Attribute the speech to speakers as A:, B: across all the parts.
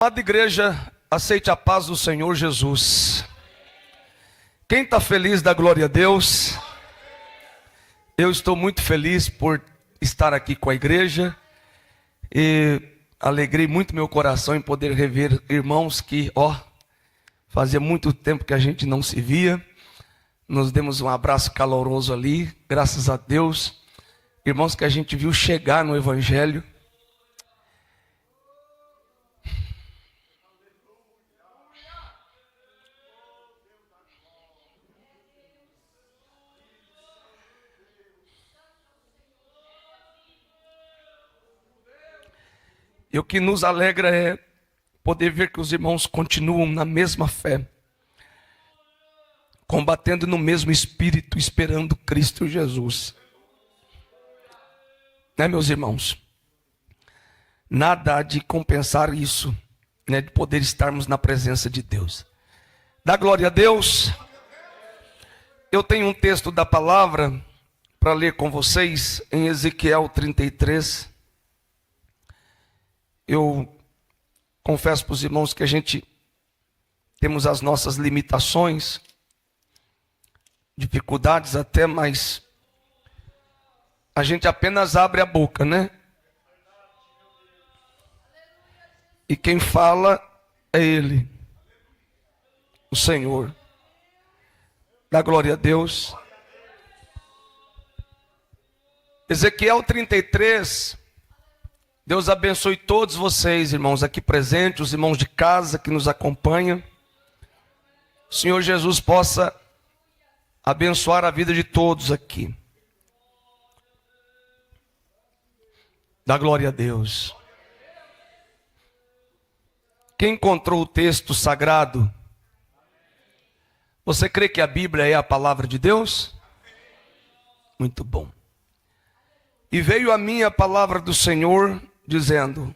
A: Amada igreja, aceite a paz do Senhor Jesus. Quem está feliz, dá glória a Deus. Eu estou muito feliz por estar aqui com a igreja e alegrei muito meu coração em poder rever irmãos que, fazia muito tempo que a gente não se via. Nos demos um abraço caloroso ali, graças a Deus. Irmãos que a gente viu chegar no Evangelho. E o que nos alegra é poder ver que os irmãos continuam na mesma fé, combatendo no mesmo espírito, esperando Cristo Jesus. Né, meus irmãos? Nada há de compensar isso, né, de poder estarmos na presença de Deus. Dá glória a Deus. Eu tenho um texto da palavra para ler com vocês em Ezequiel 33. Eu confesso para os irmãos que a gente temos as nossas limitações, dificuldades até, mas a gente apenas abre a boca, né? E quem fala é Ele, o Senhor. Dá glória a Deus. Ezequiel 33. Deus abençoe todos vocês, irmãos, aqui presentes, os irmãos de casa que nos acompanham. O Senhor Jesus possa abençoar a vida de todos aqui. Dá glória a Deus. Quem encontrou o texto sagrado? Você crê que a Bíblia é a palavra de Deus? Muito bom. E veio a mim a palavra do Senhor, dizendo: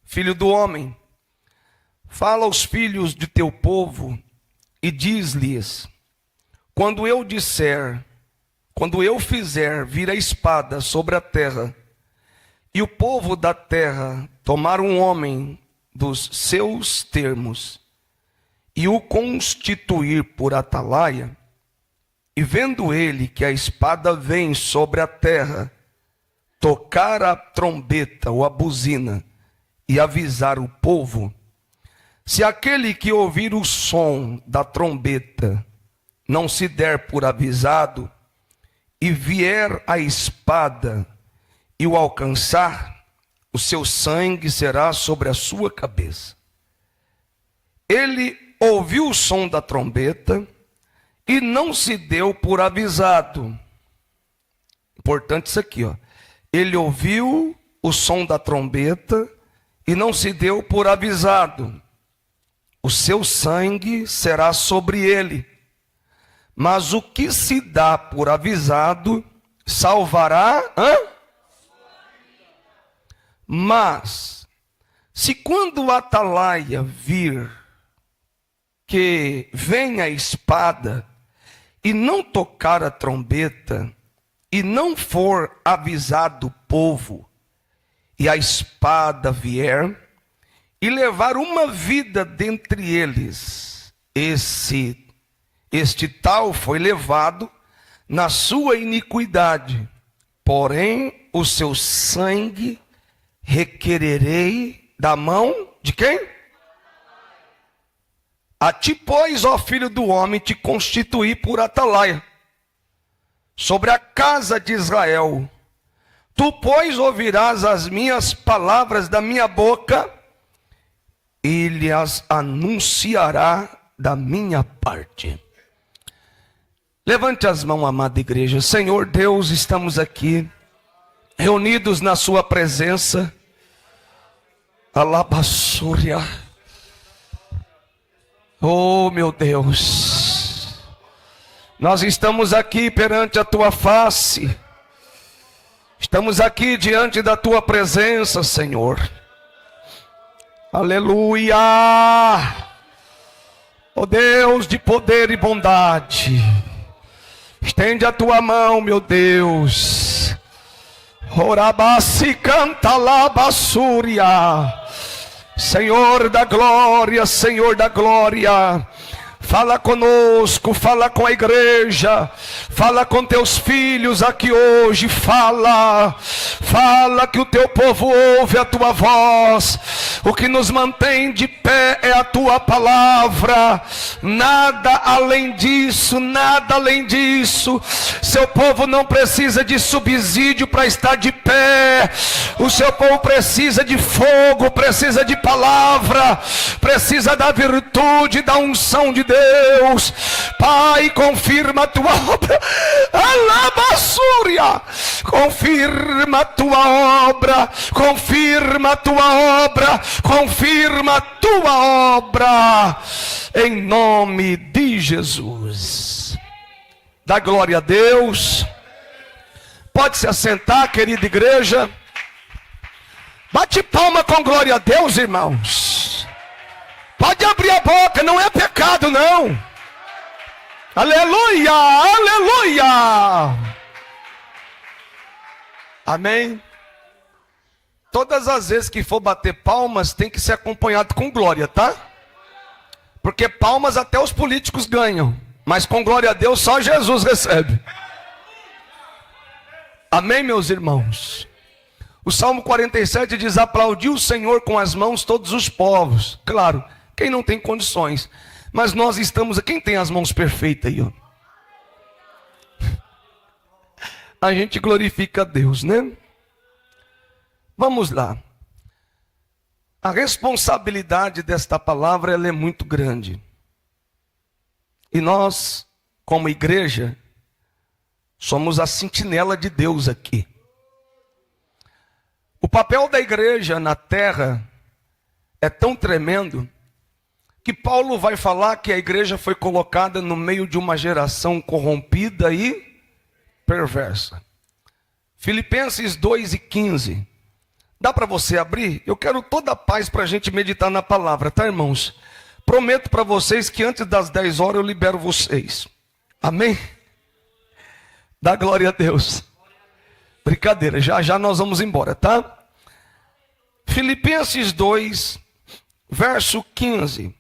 A: Filho do homem, fala aos filhos de teu povo e diz-lhes: quando eu fizer vir a espada sobre a terra, e o povo da terra tomar um homem dos seus termos, e o constituir por atalaia, e vendo ele que a espada vem sobre a terra, tocar a trombeta ou a buzina e avisar o povo, se aquele que ouvir o som da trombeta não se der por avisado, e vier a espada e o alcançar, o seu sangue será sobre a sua cabeça. Ele ouviu o som da trombeta e não se deu por avisado. Importante isso aqui, Ele ouviu o som da trombeta e não se deu por avisado. O seu sangue será sobre ele. Mas o que se dá por avisado salvará. Mas, se quando o atalaia vir que vem a espada e não tocar a trombeta, e não for avisado o povo, e a espada vier, e levar uma vida dentre eles, este tal foi levado na sua iniquidade, porém o seu sangue requererei da mão de quem? A ti, pois, ó filho do homem, te constituí por atalaia sobre a casa de Israel. Tu, pois, ouvirás as minhas palavras da minha boca, e lhes anunciará da minha parte. Levante as mãos, amada igreja. Senhor Deus, estamos aqui, reunidos na sua presença. Alabassúria. Oh, meu Deus. Nós estamos aqui perante a tua face. Estamos aqui diante da tua presença, Senhor. Aleluia. Oh Deus de poder e bondade, estende a tua mão, meu Deus. Orabassi canta labassúria. Senhor da glória, Senhor da glória. Fala conosco, fala com a igreja, fala com teus filhos aqui hoje, fala que o teu povo ouve a tua voz. O que nos mantém de pé é a tua palavra, nada além disso, nada além disso. Seu povo não precisa de subsídio para estar de pé, o seu povo precisa de fogo, precisa de palavra, precisa da virtude, da unção de Deus. Pai, confirma a tua obra, alabassúria, confirma a tua obra, confirma a tua obra, confirma a tua obra, em nome de Jesus. Dá glória a Deus. Pode se assentar, querida igreja. Bate palma com glória a Deus, irmãos. Pode abrir a boca, não é pecado não. Aleluia, aleluia. Amém. Todas as vezes que for bater palmas, tem que ser acompanhado com glória, tá? Porque palmas até os políticos ganham, mas com glória a Deus só Jesus recebe. Amém, meus irmãos? O Salmo 47 diz: aplaudiu o Senhor com as mãos todos os povos. Claro, quem não tem condições, mas nós estamos, quem tem as mãos perfeitas aí, ó? A gente glorifica a Deus, né? Vamos lá. A responsabilidade desta palavra, ela é muito grande. E nós, como igreja, somos a sentinela de Deus aqui. O papel da igreja na terra é tão tremendo que Paulo vai falar que a igreja foi colocada no meio de uma geração corrompida e perversa. Filipenses 2:15. Dá para você abrir? Eu quero toda a paz para a gente meditar na palavra, tá, irmãos? Prometo para vocês que antes das 10 horas eu libero vocês. Amém? Dá glória a Deus. Brincadeira, já nós vamos embora, tá? Filipenses 2, verso 15.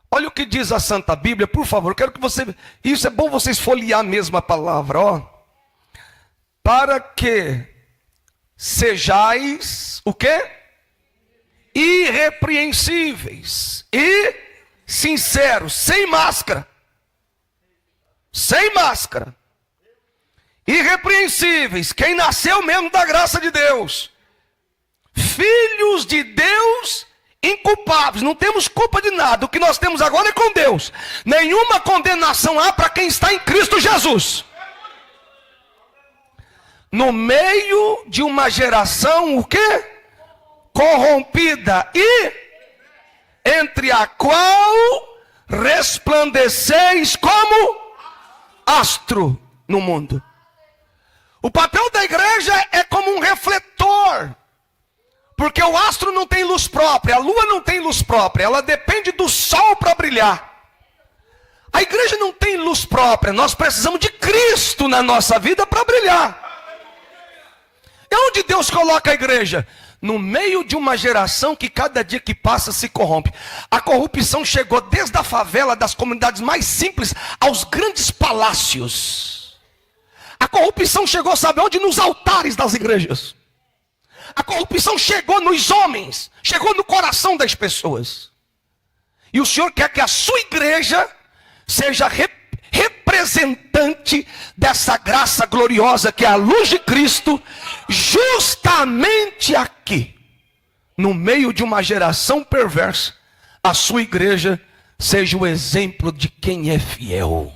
A: Olha o que diz a Santa Bíblia, por favor. Eu quero que você... Isso é bom vocês folhear mesmo a palavra, ó. Para que sejais, o quê? Irrepreensíveis e sinceros, sem máscara. Sem máscara. Irrepreensíveis, quem nasceu mesmo da graça de Deus. Filhos de Deus inculpáveis, não temos culpa de nada. O que nós temos agora é com Deus. Nenhuma condenação há para quem está em Cristo Jesus. No meio de uma geração, o quê? Corrompida, e entre a qual resplandeceis como astro no mundo. O papel da igreja é como um refletor, porque o astro não tem luz própria, a lua não tem luz própria, ela depende do sol para brilhar. A igreja não tem luz própria, nós precisamos de Cristo na nossa vida para brilhar. E onde Deus coloca a igreja? No meio de uma geração que cada dia que passa se corrompe. A corrupção chegou desde a favela, das comunidades mais simples, aos grandes palácios. A corrupção chegou, sabe onde? Nos altares das igrejas. A corrupção chegou nos homens, chegou no coração das pessoas. E o Senhor quer que a sua igreja seja representante dessa graça gloriosa que é a luz de Cristo, justamente aqui, no meio de uma geração perversa, a sua igreja seja o exemplo de quem é fiel.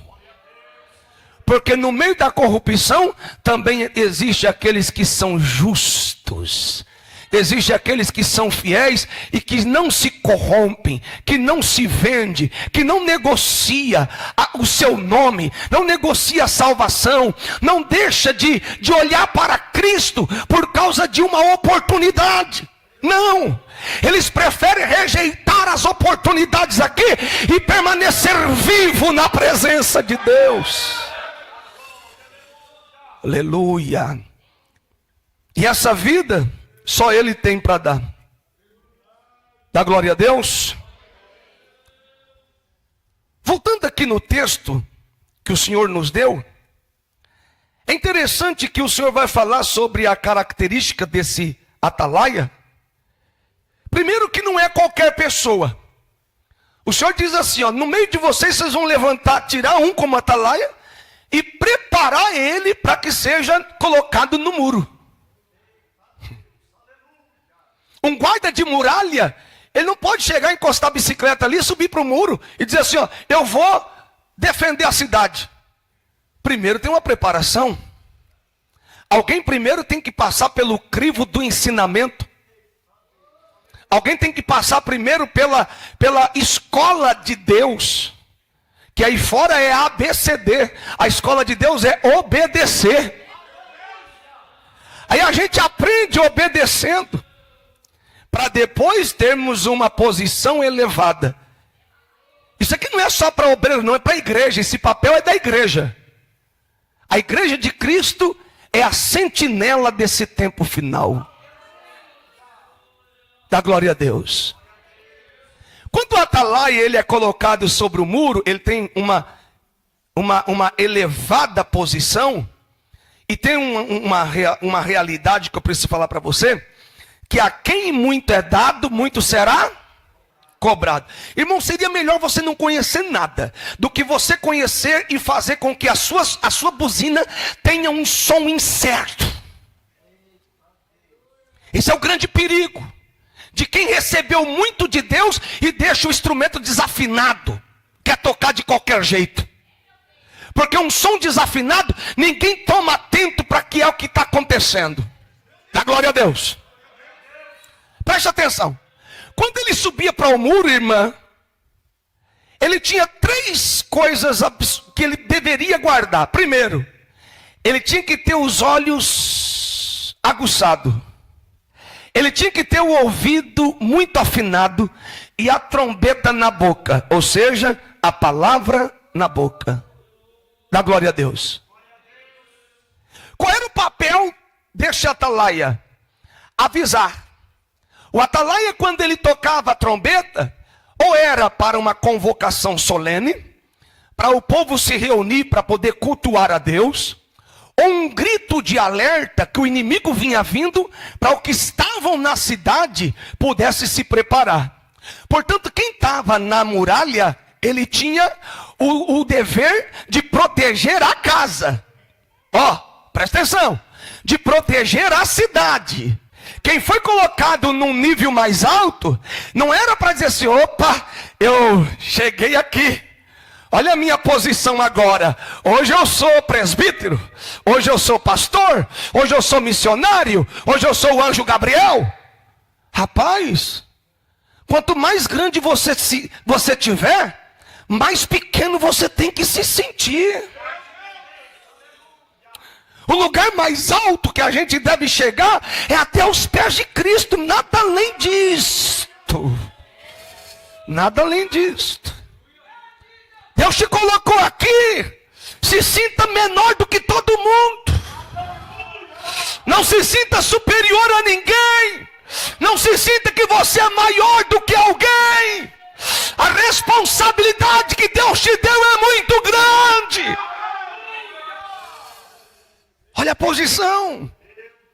A: Porque no meio da corrupção também existe aqueles que são justos. Existem aqueles que são fiéis e que não se corrompem, que não se vende, que não negocia o seu nome, não negocia a salvação, não deixa de olhar para Cristo por causa de uma oportunidade. Não, eles preferem rejeitar as oportunidades aqui e permanecer vivo na presença de Deus. Aleluia. E essa vida só Ele tem para dar. Dá glória a Deus. Voltando aqui no texto que o Senhor nos deu, é interessante que o Senhor vai falar sobre a característica desse atalaia. Primeiro que não é qualquer pessoa. O Senhor diz assim, ó, no meio de vocês vão levantar, tirar um como atalaia e preparar ele para que seja colocado no muro. Um guarda de muralha, ele não pode chegar, encostar a bicicleta ali, subir para o muro e dizer assim, ó, eu vou defender a cidade. Primeiro tem uma preparação. Alguém primeiro tem que passar pelo crivo do ensinamento. Alguém tem que passar primeiro pela escola de Deus. Que aí fora é ABCD. A escola de Deus é obedecer. Aí a gente aprende obedecendo, para depois termos uma posição elevada. Isso aqui não é só para obreiro, não, é para a igreja. Esse papel é da igreja. A igreja de Cristo é a sentinela desse tempo final. Dá glória a Deus. Quando o atalaia ele é colocado sobre o muro, ele tem uma elevada posição. E tem uma realidade que eu preciso falar para você. Que a quem muito é dado, muito será cobrado. Irmão, seria melhor você não conhecer nada do que você conhecer e fazer com que a sua buzina tenha um som incerto. Esse é o grande perigo de quem recebeu muito de Deus e deixa o instrumento desafinado, quer tocar de qualquer jeito. Porque um som desafinado, ninguém toma atento para que é o que está acontecendo. Dá glória a Deus. Preste atenção. Quando ele subia para o muro, irmã, ele tinha 3 coisas que ele deveria guardar. Primeiro, ele tinha que ter os olhos aguçados. Ele tinha que ter o ouvido muito afinado e a trombeta na boca. Ou seja, a palavra na boca. Dá glória a Deus. Qual era o papel desse atalaia? Avisar. O atalaia, quando ele tocava a trombeta, ou era para uma convocação solene, para o povo se reunir para poder cultuar a Deus, ou um grito de alerta que o inimigo vinha vindo para o que estavam na cidade pudesse se preparar. Portanto, quem estava na muralha, ele tinha o dever de proteger a casa. Ó, presta atenção, de proteger a cidade. Quem foi colocado num nível mais alto, não era para dizer assim, opa, eu cheguei aqui. Olha a minha posição agora. Hoje eu sou presbítero. Hoje eu sou pastor. Hoje eu sou missionário. Hoje eu sou o anjo Gabriel. Rapaz, quanto mais grande você tiver, mais pequeno você tem que se sentir. O lugar mais alto que a gente deve chegar é até os pés de Cristo. Nada além disto. Nada além disto. Deus te colocou aqui. Se sinta menor do que todo mundo. Não se sinta superior a ninguém. Não se sinta que você é maior do que alguém. A responsabilidade que Deus te deu é muito grande. Olha a posição.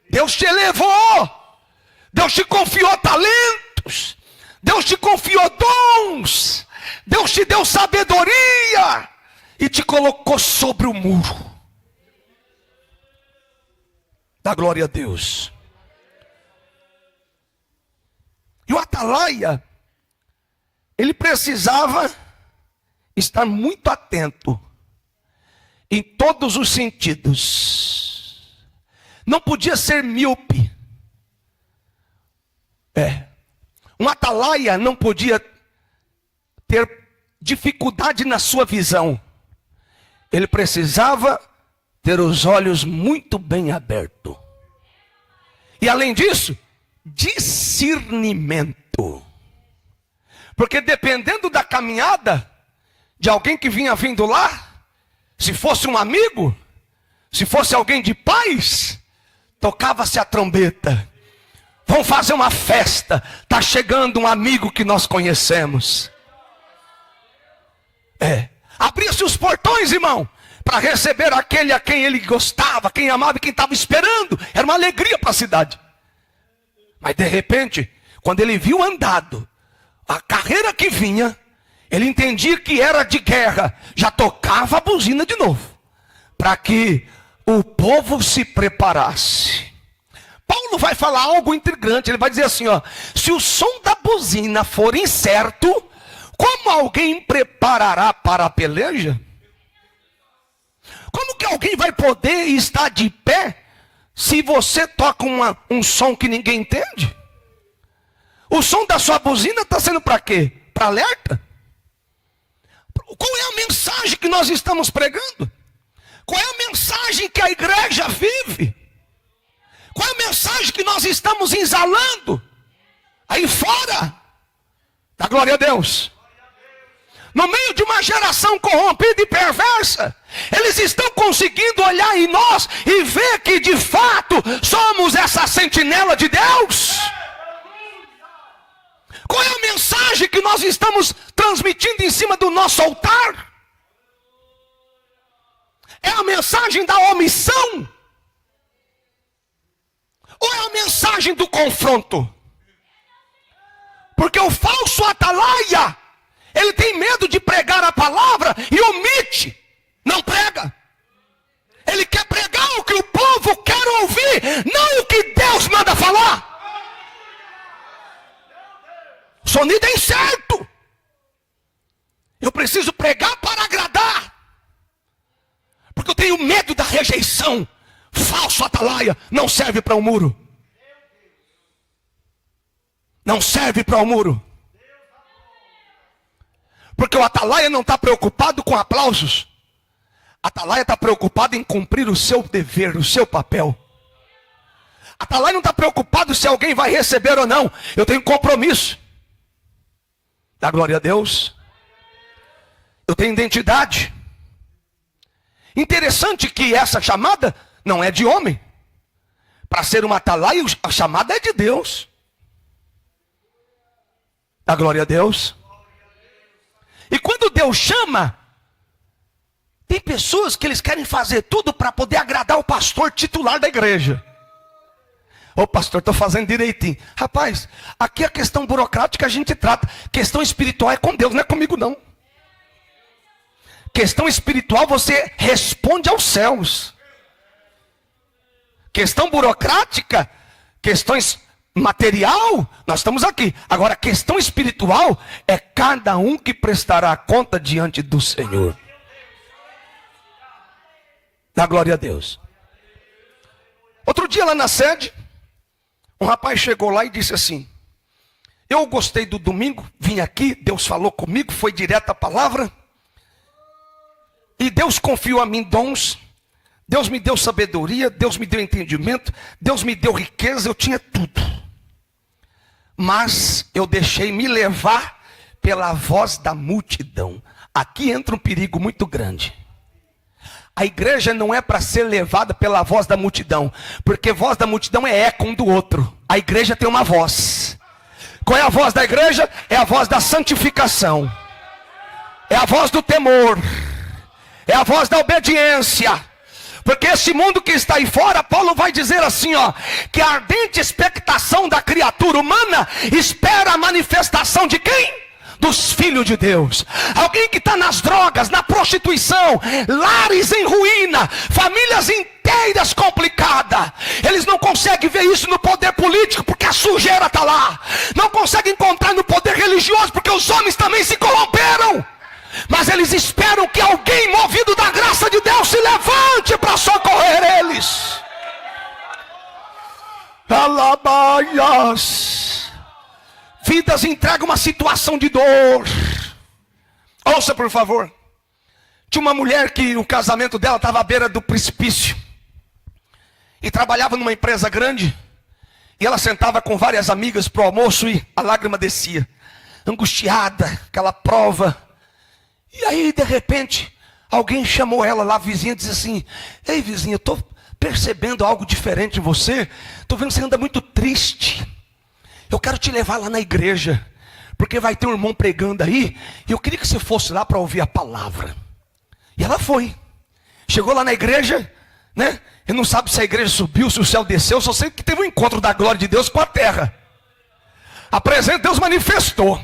A: Deus te elevou. Deus te confiou talentos. Deus te confiou dons. Deus te deu sabedoria. E te colocou sobre o muro. Dá glória a Deus. E o atalaia, ele precisava estar muito atento em todos os sentidos. Não podia ser míope. Um atalaia não podia ter dificuldade na sua visão. Ele precisava ter os olhos muito bem abertos. E além disso, discernimento. Porque dependendo da caminhada de alguém que vinha vindo lá, se fosse um amigo, se fosse alguém de paz, tocava-se a trombeta. Vamos fazer uma festa. Está chegando um amigo que nós conhecemos. Abria-se os portões, irmão, para receber aquele a quem ele gostava, quem amava e quem estava esperando. Era uma alegria para a cidade. Mas de repente, quando ele viu andado a carreira que vinha, ele entendia que era de guerra. Já tocava a buzina de novo, para que o povo se preparasse. Paulo vai falar algo intrigante. Ele vai dizer assim, ó: se o som da buzina for incerto, como alguém preparará para a peleja? Como que alguém vai poder estar de pé se você toca um som que ninguém entende? O som da sua buzina está sendo para quê? Para alerta? Qual é a mensagem que nós estamos pregando? Qual é a mensagem que a igreja vive? Qual é a mensagem que nós estamos exalando aí fora? Dá glória a Deus. No meio de uma geração corrompida e perversa, eles estão conseguindo olhar em nós e ver que de fato somos essa sentinela de Deus. Qual é a mensagem que nós estamos transmitindo em cima do nosso altar? É a mensagem da omissão? Ou é a mensagem do confronto? Porque o falso atalaia, ele tem medo de pregar a palavra e omite, não prega. Ele quer pregar o que o povo quer ouvir, não o que Deus manda falar. O sonido é incerto. Eu preciso pregar para agradar, porque eu tenho medo da rejeição. Falso atalaia não serve para o muro. Não serve para o muro. Porque o atalaia não está preocupado com aplausos. Atalaia está preocupado em cumprir o seu dever, o seu papel. Atalaia não está preocupado se alguém vai receber ou não. Eu tenho compromisso. Dá glória a Deus. Eu tenho identidade. Interessante que essa chamada não é de homem. Para ser uma atalaia, a chamada é de Deus. Dá glória a Deus. E quando Deus chama, tem pessoas que eles querem fazer tudo para poder agradar o pastor titular da igreja. Ô pastor, estou fazendo direitinho. Rapaz, aqui a questão burocrática a gente trata. Questão espiritual é com Deus, não é comigo não. Questão espiritual você responde aos céus. Questão burocrática, questões material, nós estamos aqui. Agora, questão espiritual é cada um que prestará conta diante do Senhor. Dá glória a Deus. Outro dia lá na sede, um rapaz chegou lá e disse assim: eu gostei do domingo, vim aqui, Deus falou comigo, foi direto a palavra, e Deus confiou a mim dons, Deus me deu sabedoria, Deus me deu entendimento, Deus me deu riqueza, eu tinha tudo. Mas eu deixei me levar pela voz da multidão. Aqui entra um perigo muito grande. A igreja não é para ser levada pela voz da multidão, porque voz da multidão é eco um do outro. A igreja tem uma voz. Qual é a voz da igreja? É a voz da santificação, é a voz do temor, é a voz da obediência. Porque esse mundo que está aí fora, Paulo vai dizer assim, ó, que a ardente expectação da criatura humana espera a manifestação de quem? Dos filhos de Deus. Alguém que está nas drogas, na prostituição, lares em ruína, famílias inteiras complicadas. Eles não conseguem ver isso no poder político, porque a sujeira está lá. Não conseguem encontrar no poder religioso, porque os homens também se corromperam. Mas eles esperam que alguém movido da graça de Deus se levante para socorrer eles. Alabaias. Vidas entregam uma situação de dor. Ouça por favor. Tinha uma mulher que o casamento dela estava à beira do precipício. E trabalhava numa empresa grande. E ela sentava com várias amigas para o almoço e a lágrima descia. Angustiada, aquela prova. E aí, de repente, alguém chamou ela lá, a vizinha, e disse assim: ei, vizinha, eu estou percebendo algo diferente em você. Estou vendo que você anda muito triste. Eu quero te levar lá na igreja, porque vai ter um irmão pregando aí, e eu queria que você fosse lá para ouvir a palavra. E ela foi. Chegou lá na igreja, né? Eu não sabe se a igreja subiu, se o céu desceu, só sei que teve um encontro da glória de Deus com a terra. A presença de Deus manifestou.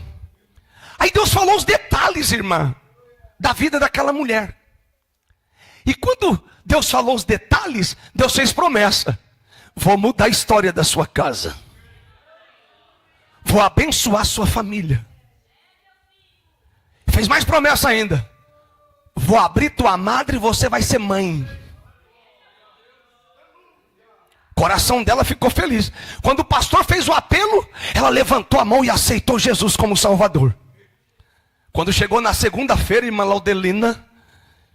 A: Aí Deus falou os detalhes, irmã, da vida daquela mulher. E quando Deus falou os detalhes, Deus fez promessa: vou mudar a história da sua casa, vou abençoar a sua família. Fez mais promessa ainda: vou abrir tua madre e você vai ser mãe. O coração dela ficou feliz. Quando o pastor fez o apelo, ela levantou a mão e aceitou Jesus como Salvador. Quando chegou na segunda-feira, irmã Laudelina,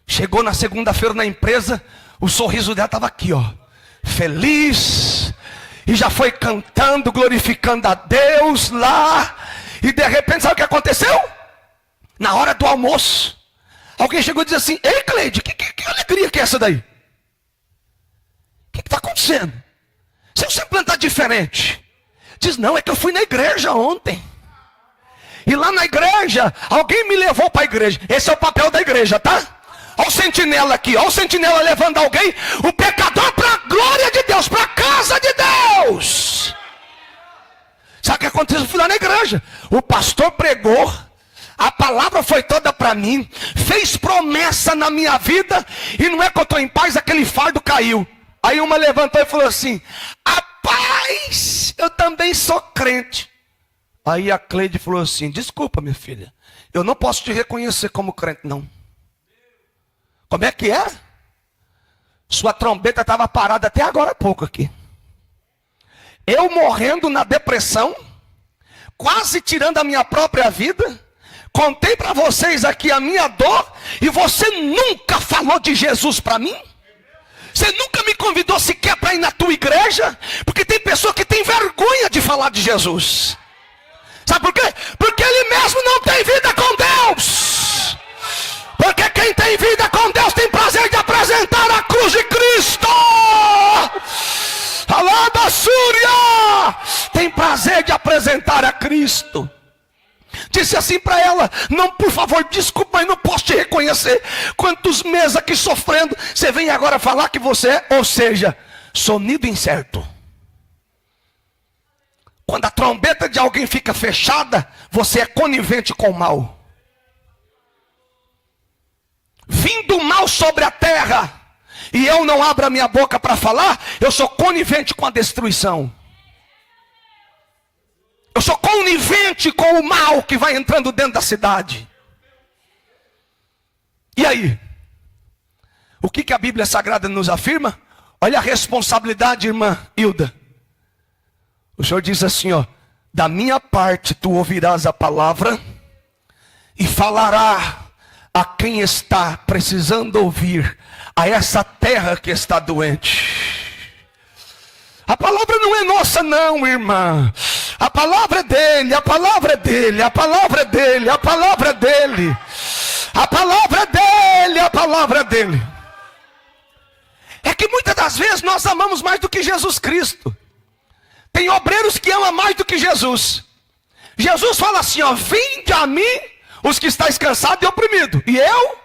A: chegou na segunda-feira na empresa, o sorriso dela estava aqui, ó, feliz, e já foi cantando, glorificando a Deus lá. E de repente, sabe o que aconteceu? Na hora do almoço, alguém chegou e disse assim: ei, Cleide, que alegria que é essa daí? O que está acontecendo? Seu semblante está diferente. Diz: não, é que eu fui na igreja ontem. E lá na igreja, alguém me levou para a igreja. Esse é o papel da igreja, tá? Olha o sentinela aqui, olha o sentinela levando alguém, o pecador, para a glória de Deus, para a casa de Deus. Sabe o que aconteceu? Eu fui lá na igreja, o pastor pregou, a palavra foi toda para mim, fez promessa na minha vida, e não é que eu estou em paz, aquele fardo caiu. Aí uma levantou e falou assim: rapaz, eu também sou crente. Aí a Cleide falou assim: desculpa, minha filha, eu não posso te reconhecer como crente, não. Como é que é? Sua trombeta estava parada até agora há pouco aqui. Eu morrendo na depressão, quase tirando a minha própria vida, contei para vocês aqui a minha dor, e você nunca falou de Jesus para mim? Você nunca me convidou sequer para ir na tua igreja? Porque tem pessoa que tem vergonha de falar de Jesus. Sabe por quê? Porque ele mesmo não tem vida com Deus. Porque quem tem vida com Deus tem prazer de apresentar a cruz de Cristo. Alada Súria tem prazer de apresentar a Cristo. Disse assim para ela: não, por favor, desculpa, mas não posso te reconhecer. Quantos meses aqui sofrendo, você vem agora falar que você é, ou seja, sonido incerto. Quando a trombeta de alguém fica fechada, você é conivente com o mal. Vindo o mal sobre a terra, e eu não abro a minha boca para falar, eu sou conivente com a destruição. Eu sou conivente com o mal que vai entrando dentro da cidade. E aí? O que a Bíblia Sagrada nos afirma? Olha a responsabilidade, irmã Hilda. O Senhor diz assim, ó: da minha parte tu ouvirás a palavra e falará a quem está precisando ouvir, a essa terra que está doente. A palavra não é nossa não, irmã. A palavra é dele, a palavra é dele, a palavra é dele, a palavra é dele. A palavra é dele, a palavra é dele. É que muitas das vezes nós amamos mais do que Jesus Cristo. Tem obreiros que amam mais do que Jesus. Jesus fala assim, ó: vinde a mim os que estáis cansados e oprimidos, e eu?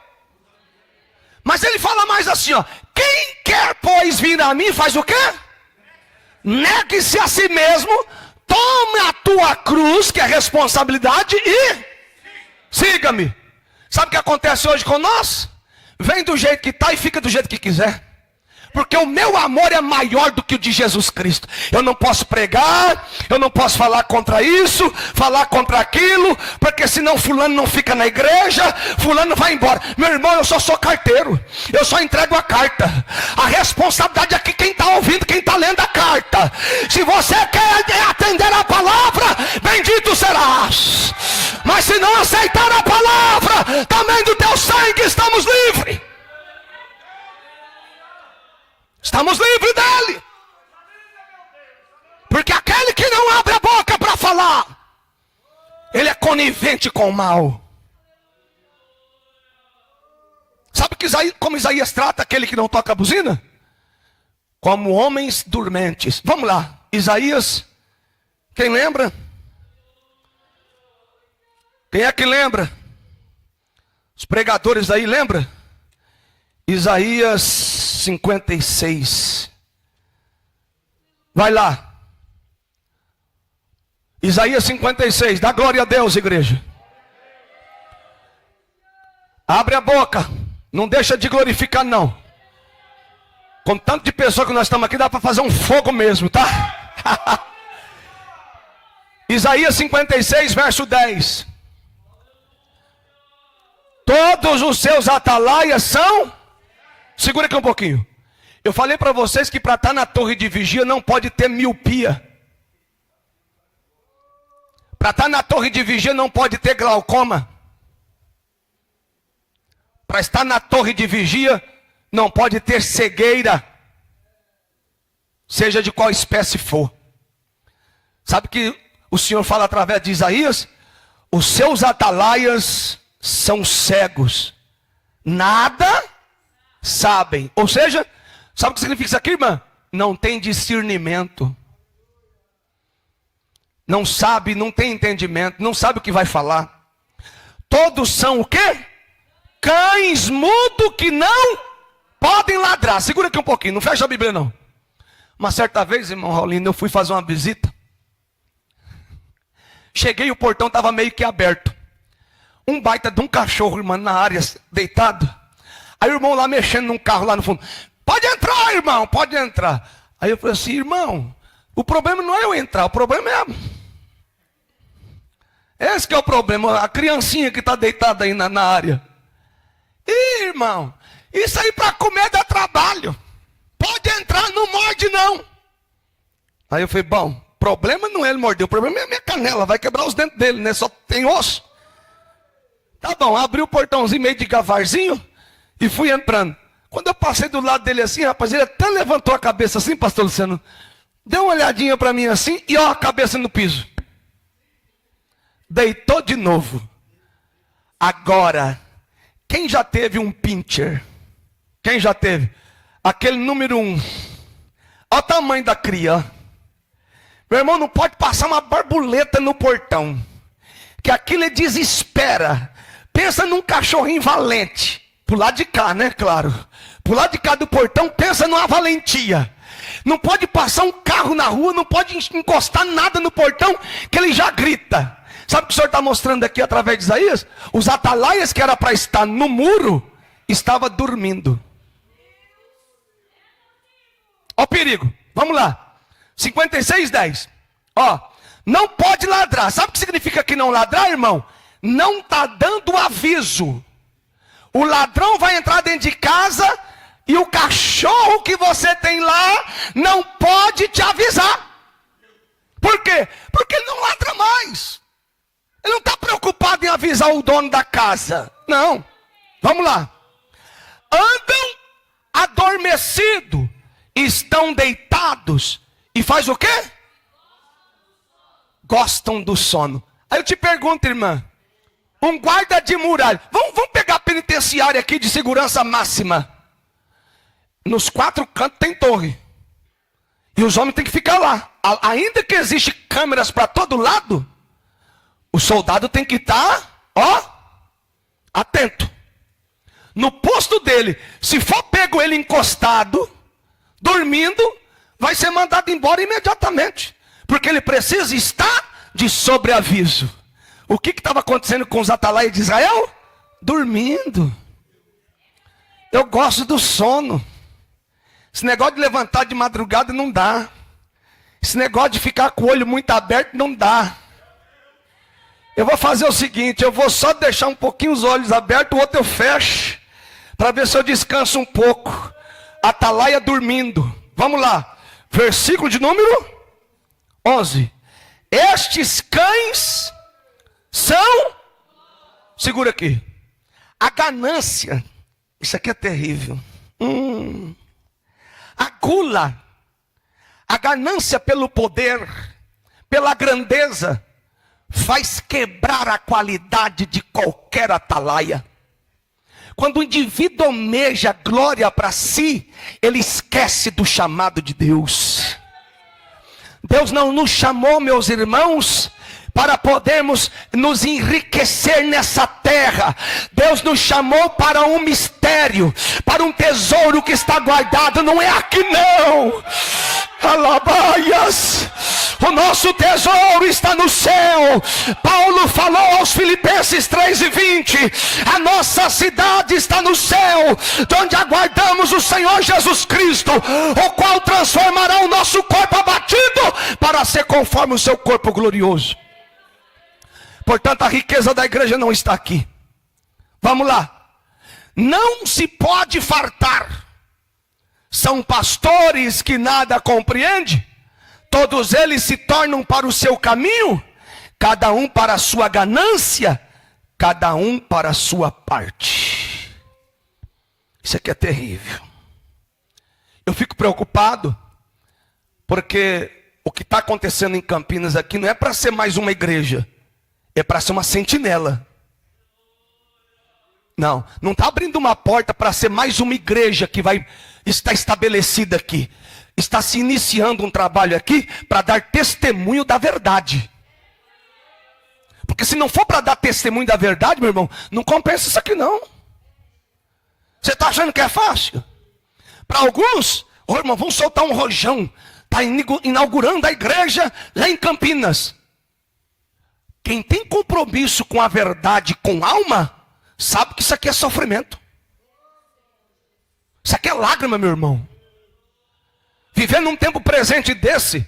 A: Mas ele fala mais assim, ó: quem quer, pois, vir a mim, faz o quê? Negue-se a si mesmo, tome a tua cruz, que é responsabilidade, e siga-me. Sabe o que acontece hoje com nós? Vem do jeito que está e fica do jeito que quiser. Porque o meu amor é maior do que o de Jesus Cristo. Eu não posso pregar, eu não posso falar contra isso, falar contra aquilo, porque senão fulano não fica na igreja, fulano vai embora. Meu irmão, eu só sou carteiro, eu só entrego a carta. A responsabilidade é que quem está ouvindo, quem está lendo a carta. Se você quer atender a palavra, bendito serás. Mas se não aceitar a palavra, também do teu sangue estamos livres. Estamos livres dele. Porque aquele que não abre a boca para falar, ele é conivente com o mal. Sabe que como Isaías trata aquele que não toca a buzina? como homens dormentes. Vamos lá, Isaías, quem lembra? Quem é que lembra? Os pregadores aí, lembra? Isaías 56. Vai lá. Isaías 56, dá glória a Deus, igreja. Abre a boca, não deixa de glorificar não. Com tanto de pessoa que nós estamos aqui, dá para fazer um fogo mesmo, tá? Isaías 56, verso 10. Todos os seus atalaias são... Segura aqui um pouquinho. Eu falei para vocês que para estar na torre de vigia não pode ter miopia. Para estar na torre de vigia não pode ter glaucoma. Para estar na torre de vigia não pode ter cegueira. Seja de qual espécie for. Sabe que o Senhor fala através de Isaías? Os seus atalaias são cegos. Nada sabem. Ou seja, sabe o que significa isso aqui, irmã? Não tem discernimento. Não sabe, não tem entendimento, não sabe o que vai falar. Todos são o quê? Cães mudos que não podem ladrar. Segura aqui um pouquinho, não fecha a Bíblia não. Uma certa vez, irmão Raulino, eu fui fazer uma visita. Cheguei e o portão estava meio que aberto. Um baita de um cachorro, irmão, na área, deitado. Aí o irmão lá mexendo num carro lá no fundo. Pode entrar, irmão, pode entrar. Aí eu falei assim, irmão, o problema não é eu entrar, o problema é... Esse que é o problema, a criancinha que está deitada aí na área. Ih, irmão, isso aí para comer dá trabalho. Pode entrar, não morde não. Aí eu falei, bom, problema não é ele morder, o problema é a minha canela, vai quebrar os dentes dele, né? Só tem osso. Tá bom, abri o portãozinho meio de gavarzinho e fui entrando. Quando eu passei do lado dele assim, rapaz, ele até levantou a cabeça assim, pastor Luciano. Deu uma olhadinha para mim assim e ó a cabeça no piso. Deitou de novo. Agora, quem já teve um pincher? Quem já teve? Aquele número 1. Olha o tamanho da cria. Meu irmão, não pode passar uma borboleta no portão. Que aquilo é desespera. Pensa num cachorrinho valente. Pro lado de cá, né? Claro. Pro lado de cá do portão, pensa numa valentia. Não pode passar um carro na rua, não pode encostar nada no portão, que ele já grita. Sabe o que o Senhor está mostrando aqui através de Isaías? Os atalaias que era para estar no muro, estava dormindo. Ó o perigo, vamos lá. 56:10. Ó, não pode ladrar. Sabe o que significa que não ladrar, irmão? Não está dando aviso. O ladrão vai entrar dentro de casa e o cachorro que você tem lá não pode te avisar. Por quê? Porque ele não ladra mais. Ele não está preocupado em avisar o dono da casa. Não. Vamos lá. Andam adormecidos, estão deitados e faz o quê? Gostam do sono. Aí eu te pergunto, irmã, um guarda de muralha, vamos pegar a penitenciária aqui de segurança máxima. Nos 4 cantos tem torre. E os homens têm que ficar lá. Ainda que existe câmeras para todo lado, o soldado tem que estar, ó, atento. No posto dele, se for pego ele encostado, dormindo, vai ser mandado embora imediatamente. Porque ele precisa estar de sobreaviso. O que estava acontecendo com os atalaias de Israel? Dormindo. Eu gosto do sono. Esse negócio de levantar de madrugada não dá. Esse negócio de ficar com o olho muito aberto não dá. Eu vou fazer o seguinte, eu vou só deixar um pouquinho os olhos abertos, o outro eu fecho, para ver se eu descanso um pouco. Atalaia dormindo. Vamos lá. Versículo de número 11. Estes cães são... Segura aqui. A ganância. Isso aqui é terrível. A gula. A ganância pelo poder, pela grandeza, faz quebrar a qualidade de qualquer atalaia. Quando o indivíduo almeja glória para si, ele esquece do chamado de Deus. Deus não nos chamou, meus irmãos, para podermos nos enriquecer nessa terra. Deus nos chamou para um mistério, para um tesouro que está guardado. Não é aqui não. Alabaias. O nosso tesouro está no céu. Paulo falou aos Filipenses 3:20. A nossa cidade está no céu, de onde aguardamos o Senhor Jesus Cristo, o qual transformará o nosso corpo abatido para ser conforme o seu corpo glorioso. Portanto, a riqueza da igreja não está aqui. Vamos lá. Não se pode fartar. São pastores que nada compreendem. Todos eles se tornam para o seu caminho, cada um para a sua ganância, cada um para a sua parte. Isso aqui é terrível. Eu fico preocupado, porque o que está acontecendo em Campinas aqui não é para ser mais uma igreja, é para ser uma sentinela. Não está abrindo uma porta para ser mais uma igreja que vai estar estabelecida aqui. Está se iniciando um trabalho aqui para dar testemunho da verdade. Porque se não for para dar testemunho da verdade, meu irmão, não compensa isso aqui não. Você está achando que é fácil? Para alguns, irmão, vamos soltar um rojão. Está inaugurando a igreja lá em Campinas. Quem tem compromisso com a verdade, com alma, sabe que isso aqui é sofrimento. Isso aqui é lágrima, meu irmão. Viver num tempo presente desse,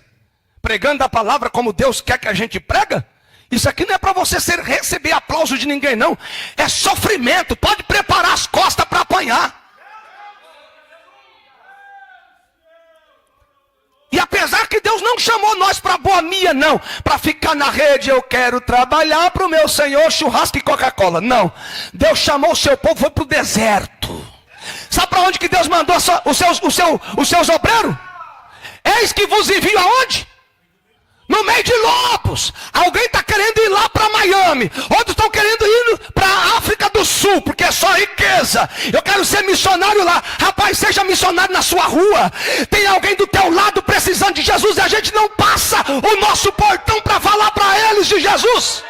A: pregando a palavra como Deus quer que a gente prega, isso aqui não é para você receber aplauso de ninguém não. É sofrimento, pode preparar as costas para apanhar. E apesar que Deus não chamou nós para boemia não, para ficar na rede, eu quero trabalhar para o meu Senhor, churrasco e Coca-Cola. Não, Deus chamou o seu povo, foi para o deserto. Sabe para onde que Deus mandou os seus obreiros? Eis que vos envio aonde? No meio de lobos. Alguém está querendo ir lá para Miami. Outros estão querendo ir para a África do Sul, porque é só riqueza. Eu quero ser missionário lá. Rapaz, seja missionário na sua rua. Tem alguém do teu lado precisando de Jesus e a gente não passa o nosso portão para falar para eles de Jesus.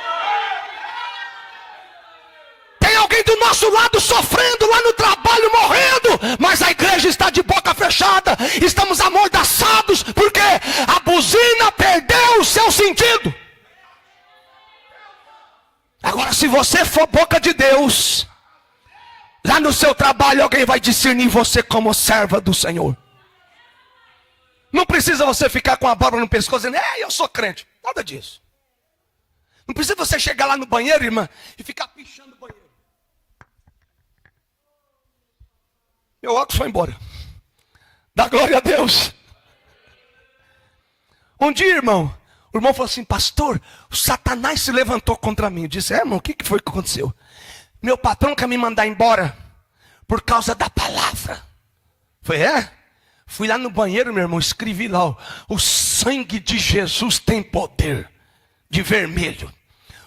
A: Tem alguém do nosso lado sofrendo lá no trabalho, morrendo, mas a igreja está de boca fechada, estamos amordaçados, porque a buzina perdeu o seu sentido. Agora, se você for boca de Deus, lá no seu trabalho alguém vai discernir você como serva do Senhor. Não precisa você ficar com a barba no pescoço dizendo, eu sou crente, nada disso. Não precisa você chegar lá no banheiro, irmã, e ficar pichando o banheiro. Meu óculos foi embora. Dá glória a Deus. Um dia, irmão, o irmão falou assim, pastor, o Satanás se levantou contra mim. Eu disse, irmão, o que foi que aconteceu? Meu patrão quer me mandar embora por causa da palavra. Foi, Fui lá no banheiro, meu irmão, escrevi lá, o sangue de Jesus tem poder, de vermelho.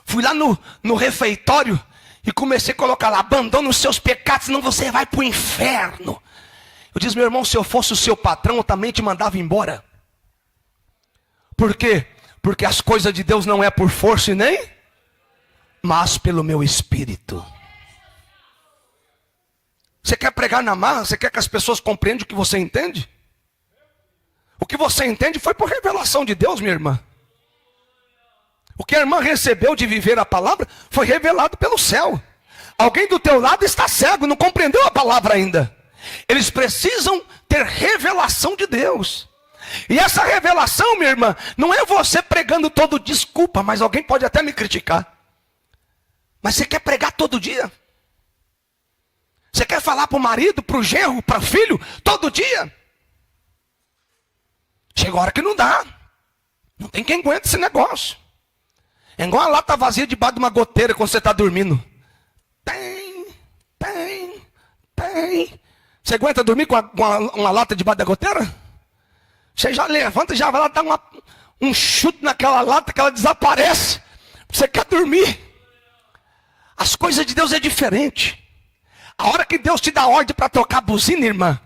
A: Fui lá no refeitório e comecei a colocar lá, abandona os seus pecados, senão você vai para o inferno. Eu disse, meu irmão, se eu fosse o seu patrão, eu também te mandava embora. Por quê? Porque as coisas de Deus não é por força e nem, mas pelo meu espírito. Você quer pregar na marra? Você quer que as pessoas compreendam o que você entende? O que você entende foi por revelação de Deus, minha irmã. O que a irmã recebeu de viver a palavra foi revelado pelo céu. Alguém do teu lado está cego, não compreendeu a palavra ainda. Eles precisam ter revelação de Deus. E essa revelação, minha irmã, não é você pregando todo dia. Desculpa, mas alguém pode até me criticar. Mas você quer pregar todo dia? Você quer falar para o marido, para o genro, para o filho, todo dia? Chega a hora que não dá. Não tem quem aguente esse negócio. É igual uma lata vazia debaixo de uma goteira quando você está dormindo. Tem. Você aguenta dormir com uma lata debaixo da goteira? Você já levanta e já vai lá dar um chute naquela lata que ela desaparece. Você quer dormir. As coisas de Deus é diferente. A hora que Deus te dá ordem para tocar buzina, irmã,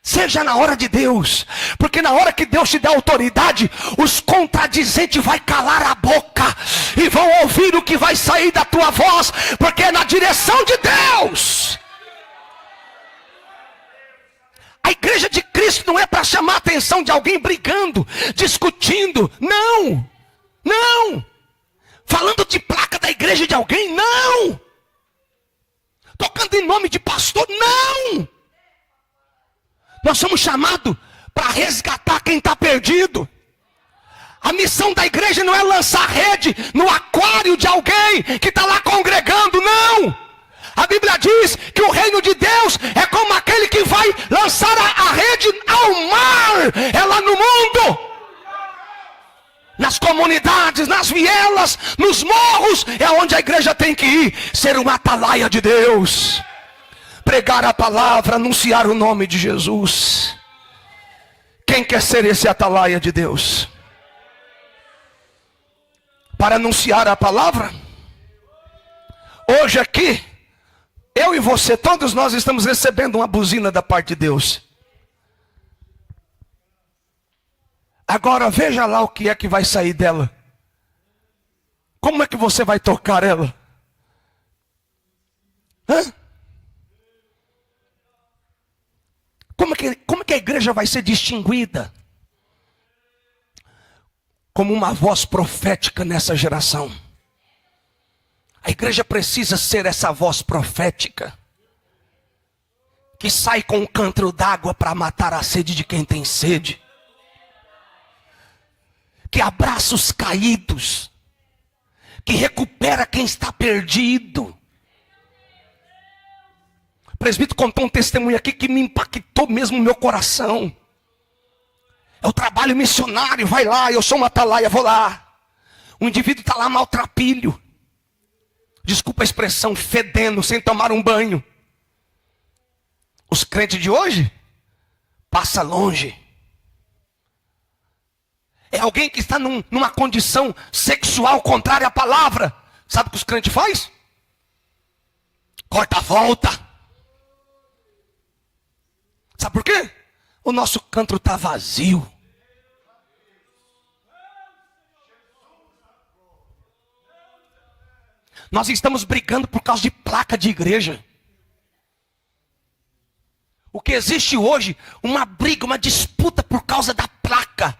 A: seja na hora de Deus. Porque na hora que Deus te dá autoridade, os contradizentes vão calar a boca e vão ouvir o que vai sair da tua voz, porque é na direção de Deus. A igreja de Cristo não é para chamar a atenção de alguém brigando, discutindo. Não, não. Falando de placa da igreja de alguém, não. Tocando em nome de pastor, não. Nós somos chamados para resgatar quem está perdido. A missão da igreja não é lançar rede no aquário de alguém que está lá congregando, não. A Bíblia diz que o reino de Deus é como aquele que vai lançar a rede ao mar, é lá no mundo, nas comunidades, nas vielas, nos morros, é onde a igreja tem que ir, ser uma atalaia de Deus, pregar a palavra, anunciar o nome de Jesus. Quem quer ser esse atalaia de Deus? Para anunciar a palavra? Hoje aqui, eu e você, todos nós estamos recebendo uma buzina da parte de Deus. Agora veja lá o que é que vai sair dela. Como é que você vai tocar ela? Hã? Como é que a igreja vai ser distinguida como uma voz profética nessa geração? A igreja precisa ser essa voz profética que sai com um cântaro d'água para matar a sede de quem tem sede, que abraça os caídos, que recupera quem está perdido. O presbítero contou um testemunho aqui que me impactou mesmo no meu coração. É o trabalho missionário, vai lá, eu sou uma atalaia, vou lá. O indivíduo está lá maltrapilho, desculpa a expressão, fedendo, sem tomar um banho. Os crentes de hoje, passa longe. É alguém que está numa condição sexual contrária à palavra. Sabe o que os crentes fazem? Corta a volta. Sabe por quê? O nosso cântaro está vazio. Nós estamos brigando por causa de placa de igreja. O que existe hoje, uma briga, uma disputa por causa da placa.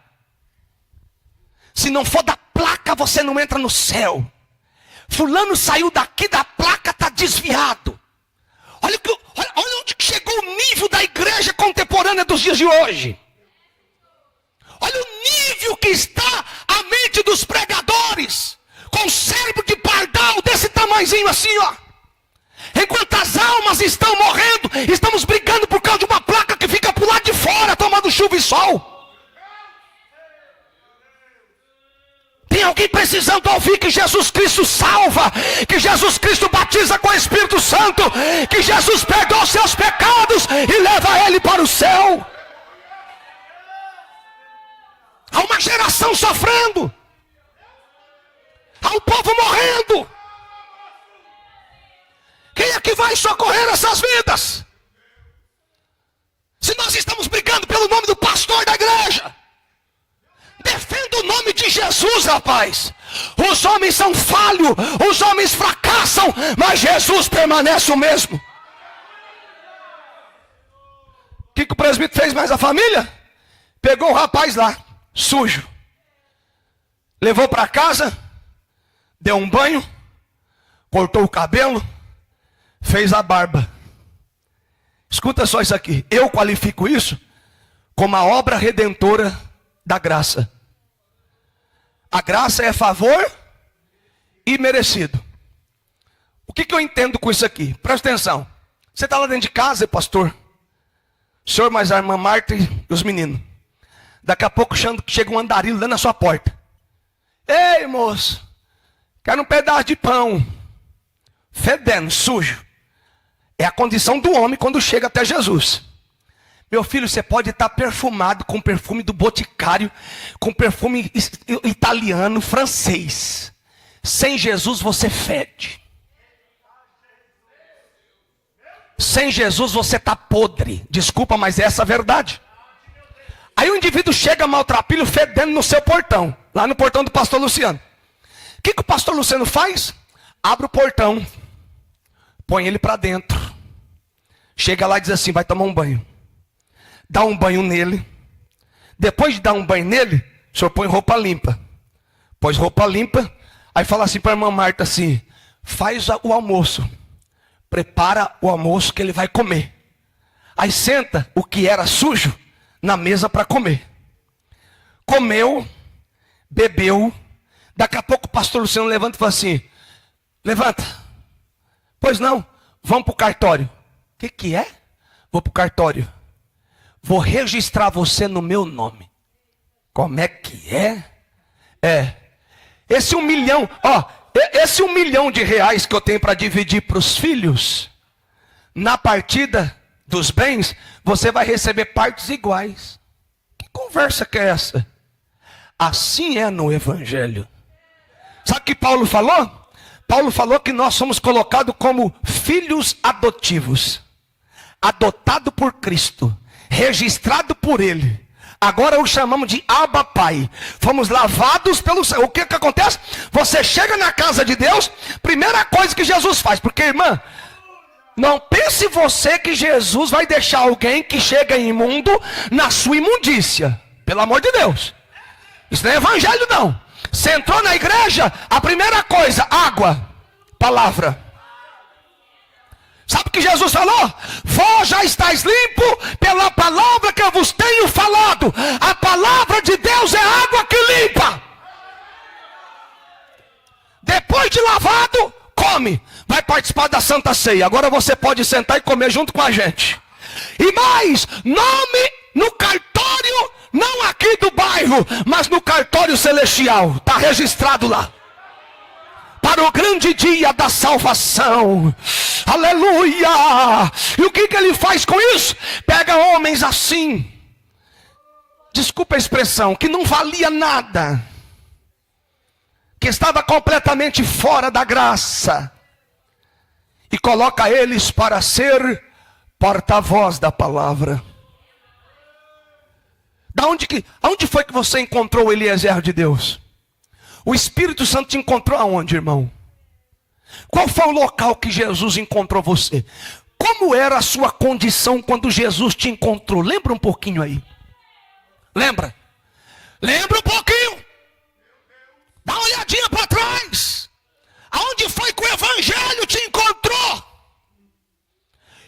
A: Se não for da placa, você não entra no céu. Fulano saiu daqui da placa, está desviado. Olha onde chegou o nível da igreja contemporânea dos dias de hoje. Olha o nível que está a mente dos pregadores, com o cérebro de pardal desse tamanhozinho assim, ó. Enquanto as almas estão morrendo, estamos brigando por causa de uma placa que fica por lá de fora, tomando chuva e sol. Tem alguém precisando ouvir que Jesus Cristo salva, que Jesus Cristo batiza com o Espírito Santo, que Jesus perdoa os seus pecados e leva ele para o céu. Há uma geração sofrendo, há um povo morrendo. Quem é que vai socorrer essas vidas? Se nós estamos brigando pelo nome do pastor da igreja, defenda o nome de Jesus, rapaz. Os homens são falhos, os homens fracassam, mas Jesus permanece o mesmo. O que o presbítero fez mais a família? Pegou o rapaz lá, sujo, levou para casa, deu um banho, cortou o cabelo, fez a barba. Escuta só isso aqui. Eu qualifico isso como a obra redentora da graça. A graça é favor imerecido. O que eu entendo com isso aqui? Presta atenção. Você está lá dentro de casa, pastor, o senhor mais a irmã Marta e os meninos. Daqui a pouco chega um andarilho lá na sua porta. Ei, moço, quero um pedaço de pão. Fedendo, sujo. É a condição do homem quando chega até Jesus. Meu filho, você pode estar perfumado com perfume do boticário, com perfume italiano, francês. Sem Jesus você fede. Sem Jesus você está podre. Desculpa, mas é essa a verdade. Aí o indivíduo chega maltrapilho, fedendo no seu portão. Lá no portão do pastor Luciano. O que o pastor Luciano faz? Abre o portão. Põe ele para dentro. Chega lá e diz assim, vai tomar um banho. Dá um banho nele. Depois de dar um banho nele, o senhor põe roupa limpa. Pôs roupa limpa. Aí fala assim para a irmã Marta assim, faz o almoço. Prepara o almoço que ele vai comer. Aí senta o que era sujo na mesa para comer. Comeu, bebeu. Daqui a pouco o pastor Luciano levanta e fala assim, levanta. Pois não, vamos para o cartório. O que é? Vou para o cartório. Vou registrar você no meu nome. Como é que é? Esse 1 milhão, esse 1 milhão de reais que eu tenho para dividir para os filhos, na partida dos bens, você vai receber partes iguais. Que conversa que é essa? Assim é no Evangelho. Sabe o que Paulo falou? Paulo falou que nós somos colocados como filhos adotivos. Adotado por Cristo. Registrado por Ele. Agora o chamamos de Abba Pai. Fomos lavados pelo céu. O que acontece? Você chega na casa de Deus, primeira coisa que Jesus faz. Porque, irmã, não pense você que Jesus vai deixar alguém que chega imundo na sua imundícia. Pelo amor de Deus. Isso não é evangelho não. Você entrou na igreja, a primeira coisa, água, palavra. Sabe o que Jesus falou? Vós já estáis limpo pela palavra que eu vos tenho falado. A palavra de Deus é água que limpa. Depois de lavado, come. Vai participar da Santa Ceia. Agora você pode sentar e comer junto com a gente. E mais, nome no cartório, não aqui do bairro, mas no cartório celestial. Está registrado lá. Para o grande dia da salvação. Aleluia! E o que ele faz com isso? Pega homens assim, desculpa a expressão, que não valia nada, que estava completamente fora da graça, e coloca eles para ser porta-voz da palavra. Aonde foi que você encontrou o Eliezer de Deus? O Espírito Santo te encontrou aonde, irmão? Qual foi o local que Jesus encontrou você? Como era a sua condição quando Jesus te encontrou? Lembra um pouquinho aí. Lembra? Lembra um pouquinho. Dá uma olhadinha para trás. Aonde foi que o Evangelho te encontrou?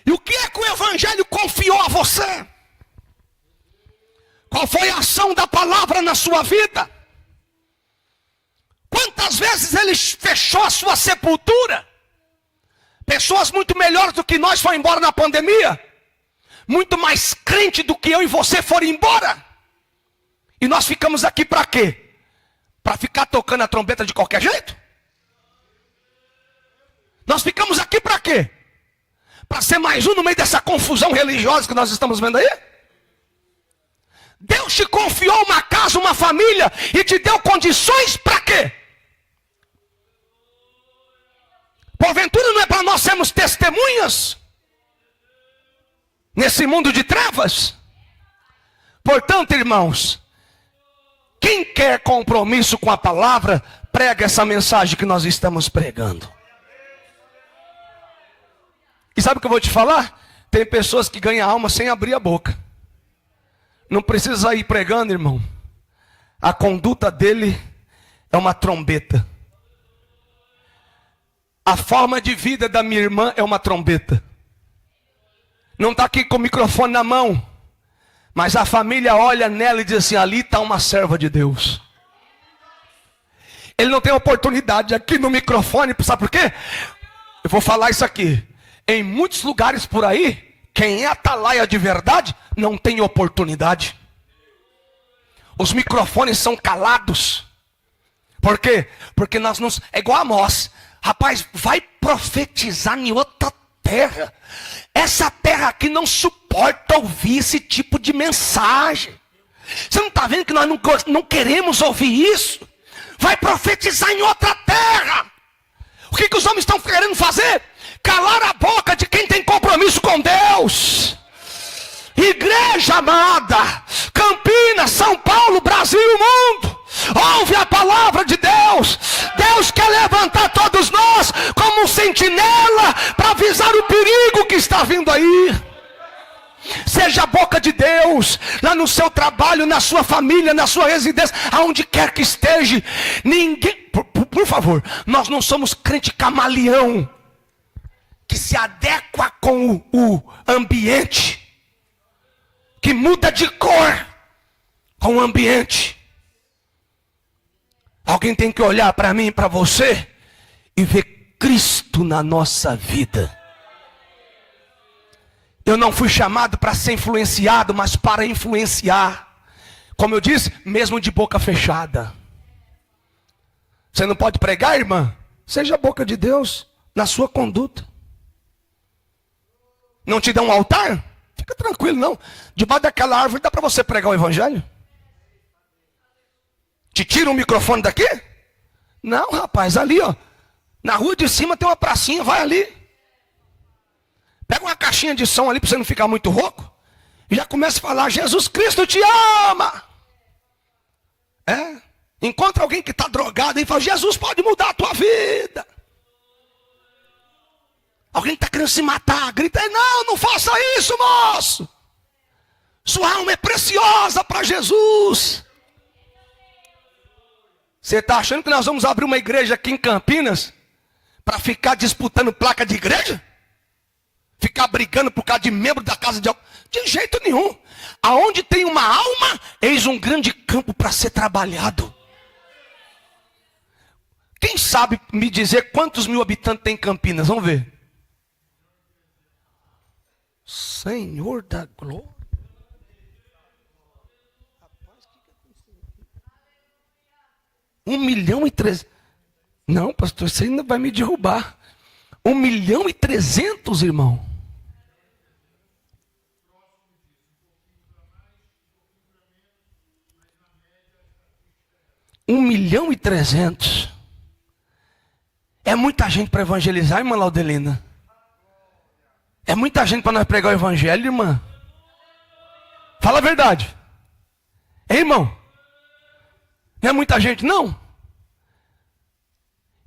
A: E o que é que o Evangelho confiou a você? Qual foi a ação da palavra na sua vida? Quantas vezes ele fechou a sua sepultura? Pessoas muito melhores do que nós foram embora na pandemia. Muito mais crente do que eu e você foram embora. E nós ficamos aqui para quê? Para ficar tocando a trombeta de qualquer jeito? Nós ficamos aqui para quê? Para ser mais um no meio dessa confusão religiosa que nós estamos vendo aí? Deus te confiou uma casa, uma família e te deu condições para quê? Porventura não é para nós sermos testemunhas nesse mundo de trevas? Portanto, irmãos, quem quer compromisso com a palavra, prega essa mensagem que nós estamos pregando. E sabe o que eu vou te falar? Tem pessoas que ganham alma sem abrir a boca. Não precisa ir pregando, irmão. A conduta dele é uma trombeta. A forma de vida da minha irmã é uma trombeta. Não está aqui com o microfone na mão, mas a família olha nela e diz assim, ali está uma serva de Deus. Ele não tem oportunidade aqui no microfone, sabe por quê? Eu vou falar isso aqui. Em muitos lugares por aí, quem é atalaia de verdade, não tem oportunidade. Os microfones são calados. Por quê? Porque nós não... É igual a Amós. Rapaz, vai profetizar em outra terra. Essa terra aqui não suporta ouvir esse tipo de mensagem. Você não está vendo que nós não queremos ouvir isso? Vai profetizar em outra terra. O que os homens estão querendo fazer? Calar a boca de quem tem compromisso compromisso com Deus. Igreja amada, Campinas, São Paulo, Brasil e mundo, ouve a palavra de Deus. Deus quer levantar todos nós como um sentinela para avisar o perigo que está vindo aí. Seja a boca de Deus, lá no seu trabalho, na sua família, na sua residência, aonde quer que esteja. Ninguém, por favor, nós não somos crente camaleão, que se adequa com o ambiente, que muda de cor com o ambiente. Alguém tem que olhar para mim e para você e ver Cristo na nossa vida. Eu não fui chamado para ser influenciado, mas para influenciar. Como eu disse, mesmo de boca fechada. Você não pode pregar, irmã? Seja a boca de Deus na sua conduta. Não te dá um altar? Fica tranquilo, não. Debaixo daquela árvore dá para você pregar o evangelho? Te tira um microfone daqui? Não, rapaz, ali ó, na rua de cima tem uma pracinha, vai ali. Pega uma caixinha de som ali para você não ficar muito rouco. E já começa a falar, Jesus Cristo te ama. Encontra alguém que está drogado e fala, Jesus pode mudar a tua vida. Alguém que está querendo se matar, grita, não faça isso, moço. Sua alma é preciosa para Jesus. Você está achando que nós vamos abrir uma igreja aqui em Campinas para ficar disputando placa de igreja? Ficar brigando por causa de membro da casa de alguém? De jeito nenhum. Aonde tem uma alma, eis um grande campo para ser trabalhado. Quem sabe me dizer quantos mil habitantes tem em Campinas? Vamos ver. Senhor da glória. 1.300.000. Não, pastor, você ainda vai me derrubar. 1.300.000, irmão. Um 1.300.000. É muita gente para evangelizar, irmã Laudelina. É muita gente para nós pregar o evangelho, irmã. Fala a verdade. Hein, irmão? Não é muita gente, não?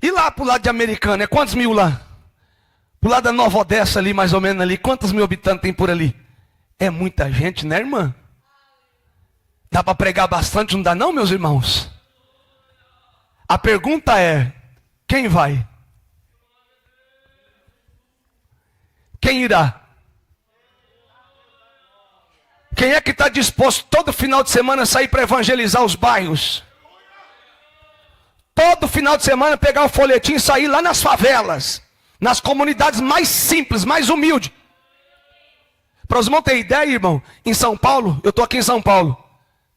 A: E lá pro lado de Americana, é quantos mil lá? Pro lado da Nova Odessa ali, mais ou menos ali, quantos mil habitantes tem por ali? É muita gente, né, irmã? Dá para pregar bastante, não dá não, meus irmãos? A pergunta é, quem vai? Quem irá? Quem é que está disposto todo final de semana a sair para evangelizar os bairros? Todo final de semana pegar o folhetim e sair lá nas favelas, nas comunidades mais simples, mais humildes. Para os irmãos terem ideia, irmão, em São Paulo, eu estou aqui em São Paulo,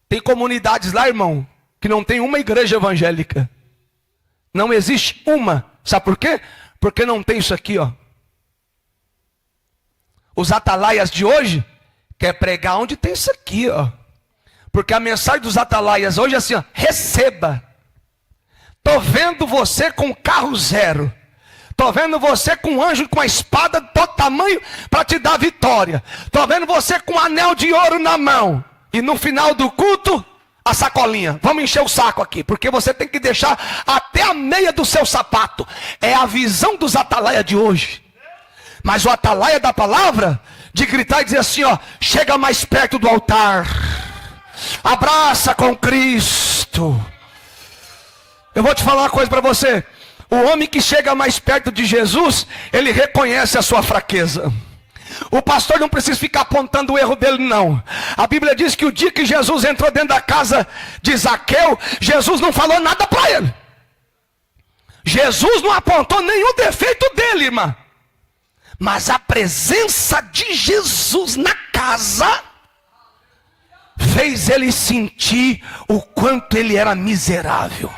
A: tem comunidades lá, irmão, que não tem uma igreja evangélica. Não existe uma. Sabe por quê? Porque não tem isso aqui, ó. Os atalaias de hoje quer pregar onde tem isso aqui, ó. Porque a mensagem dos atalaias hoje é assim, ó, receba. Tô vendo você com carro zero. Tô vendo você com um anjo com a espada de todo tamanho para te dar vitória. Tô vendo você com um anel de ouro na mão. E no final do culto, a sacolinha. Vamos encher o saco aqui, porque você tem que deixar até a meia do seu sapato. É a visão dos atalaias de hoje. Mas o atalaia da palavra, de gritar e dizer assim, ó, chega mais perto do altar. Abraça com Cristo. Eu vou te falar uma coisa para você. O homem que chega mais perto de Jesus, ele reconhece a sua fraqueza. O pastor não precisa ficar apontando o erro dele, não. A Bíblia diz que o dia que Jesus entrou dentro da casa de Zaqueu, Jesus não falou nada para ele. Jesus não apontou nenhum defeito dele, irmã. Mas a presença de Jesus na casa fez ele sentir o quanto ele era miserável.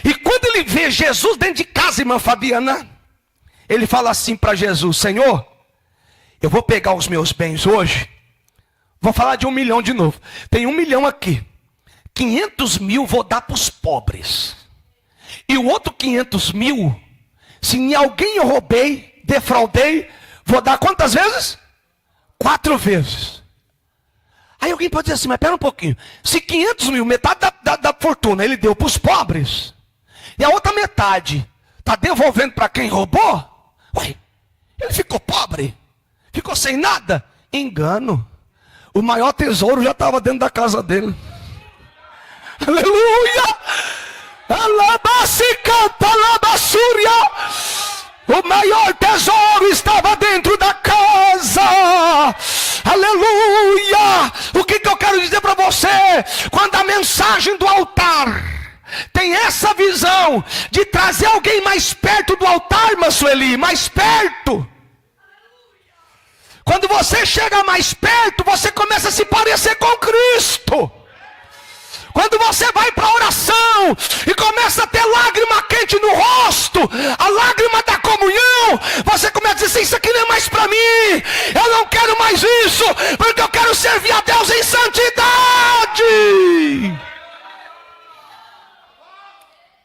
A: E quando ele vê Jesus dentro de casa, irmã Fabiana, ele fala assim para Jesus: Senhor, eu vou pegar os meus bens hoje, vou falar de 1 milhão de novo. Tem 1 milhão aqui, 500 mil vou dar para os pobres. E o outro 500 mil, se em alguém eu roubei, defraudei, Vou dar quantas vezes? 4 vezes. Aí alguém pode dizer assim, mas pera um pouquinho. Se 500 mil, metade da fortuna, ele deu para os pobres, e a outra metade está devolvendo para quem roubou, ué, ele ficou pobre? Ficou sem nada? Engano. O maior tesouro já estava dentro da casa dele. Aleluia! O maior tesouro estava dentro da casa. Aleluia! O que eu quero dizer para você? Quando a mensagem do altar tem essa visão de trazer alguém mais perto do altar, Mansueli, mais perto. Quando você chega mais perto, você começa a se parecer com Cristo. Quando você vai para a oração e começa a ter lágrima quente no rosto, a lágrima da comunhão, você começa a dizer assim, isso aqui não é mais para mim, eu não quero mais isso, porque eu quero servir a Deus em santidade.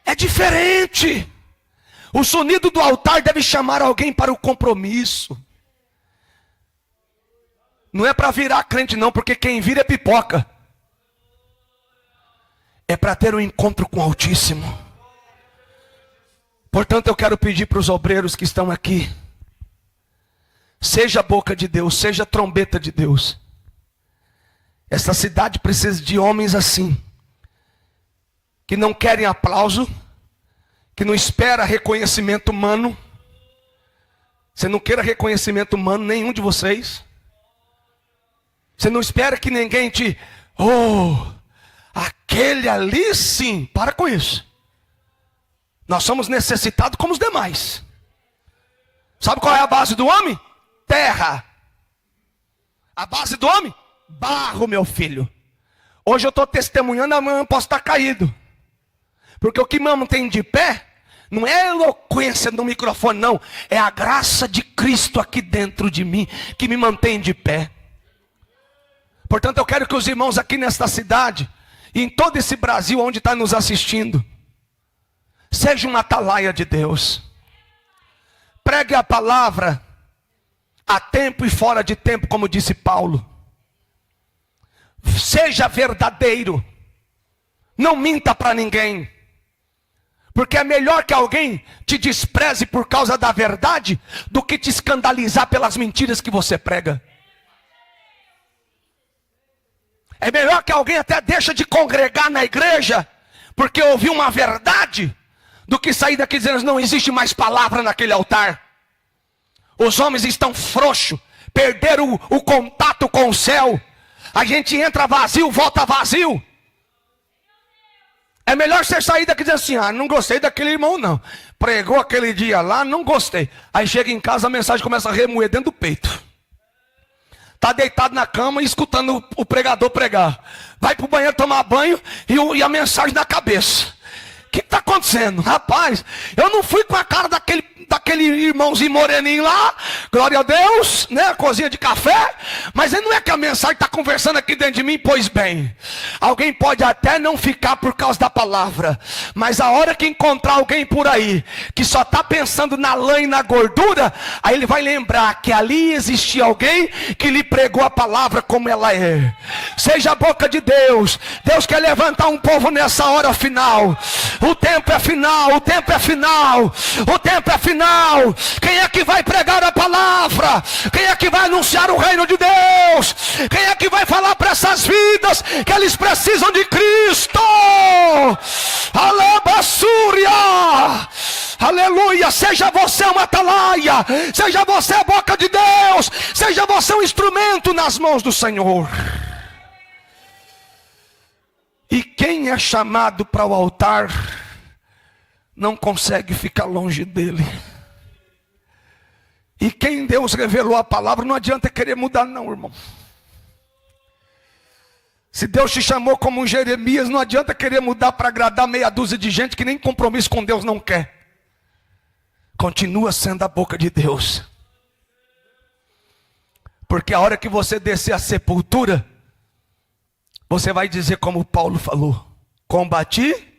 A: É diferente. O sonido do altar deve chamar alguém para o compromisso. Não é para virar crente não, porque quem vira é pipoca. É para ter um encontro com o Altíssimo. Portanto, eu quero pedir para os obreiros que estão aqui, seja a boca de Deus, seja a trombeta de Deus. Esta cidade precisa de homens assim, que não querem aplauso, que não espera reconhecimento humano. Você não queira reconhecimento humano, nenhum de vocês. Você não espera que ninguém te... aquele ali sim, para com isso. Nós somos necessitados como os demais. Sabe qual é a base do homem? Terra. A base do homem? Barro, meu filho. Hoje eu estou testemunhando, amanhã eu posso estar caído. Porque o que me mantém de pé não é a eloquência do microfone, não. É a graça de Cristo aqui dentro de mim que me mantém de pé. Portanto, eu quero que os irmãos aqui nesta cidade e em todo esse Brasil onde está nos assistindo, seja uma atalaia de Deus. Pregue a palavra a tempo e fora de tempo, como disse Paulo. Seja verdadeiro. Não minta para ninguém. Porque é melhor que alguém te despreze por causa da verdade do que te escandalizar pelas mentiras que você prega. É melhor que alguém até deixe de congregar na igreja porque ouviu uma verdade, do que sair daqui dizendo não existe mais palavra naquele altar. Os homens estão frouxos, perderam o contato com o céu. A gente entra vazio, volta vazio. É melhor você sair daqui dizendo assim, não gostei daquele irmão não, pregou aquele dia lá, não gostei. Aí chega em casa, a mensagem começa a remoer dentro do peito. Está deitado na cama e escutando o pregador pregar. Vai para o banheiro tomar banho e a mensagem na cabeça. O que está acontecendo? Rapaz, eu não fui com a cara daquele irmãozinho moreninho lá, glória a Deus, né, a cozinha de café, mas não é que a mensagem está conversando aqui dentro de mim, pois bem, alguém pode até não ficar por causa da palavra, mas a hora que encontrar alguém por aí, que só está pensando na lã e na gordura, aí ele vai lembrar que ali existia alguém que lhe pregou a palavra como ela é. Seja a boca de Deus. Deus quer levantar um povo nessa hora final. O tempo é final, o tempo é final, o tempo é final. Quem é que vai pregar a palavra? Quem é que vai anunciar o reino de Deus? Quem é que vai falar para essas vidas que eles precisam de Cristo? Alabassúria! Aleluia! Seja você uma atalaia, seja você a boca de Deus, seja você um instrumento nas mãos do Senhor. E quem é chamado para o altar não consegue ficar longe dele. E quem Deus revelou a palavra, não adianta querer mudar não, irmão. Se Deus te chamou como um Jeremias, não adianta querer mudar para agradar meia dúzia de gente que nem compromisso com Deus não quer. Continua sendo a boca de Deus. Porque a hora que você descer a sepultura, você vai dizer como Paulo falou: combati.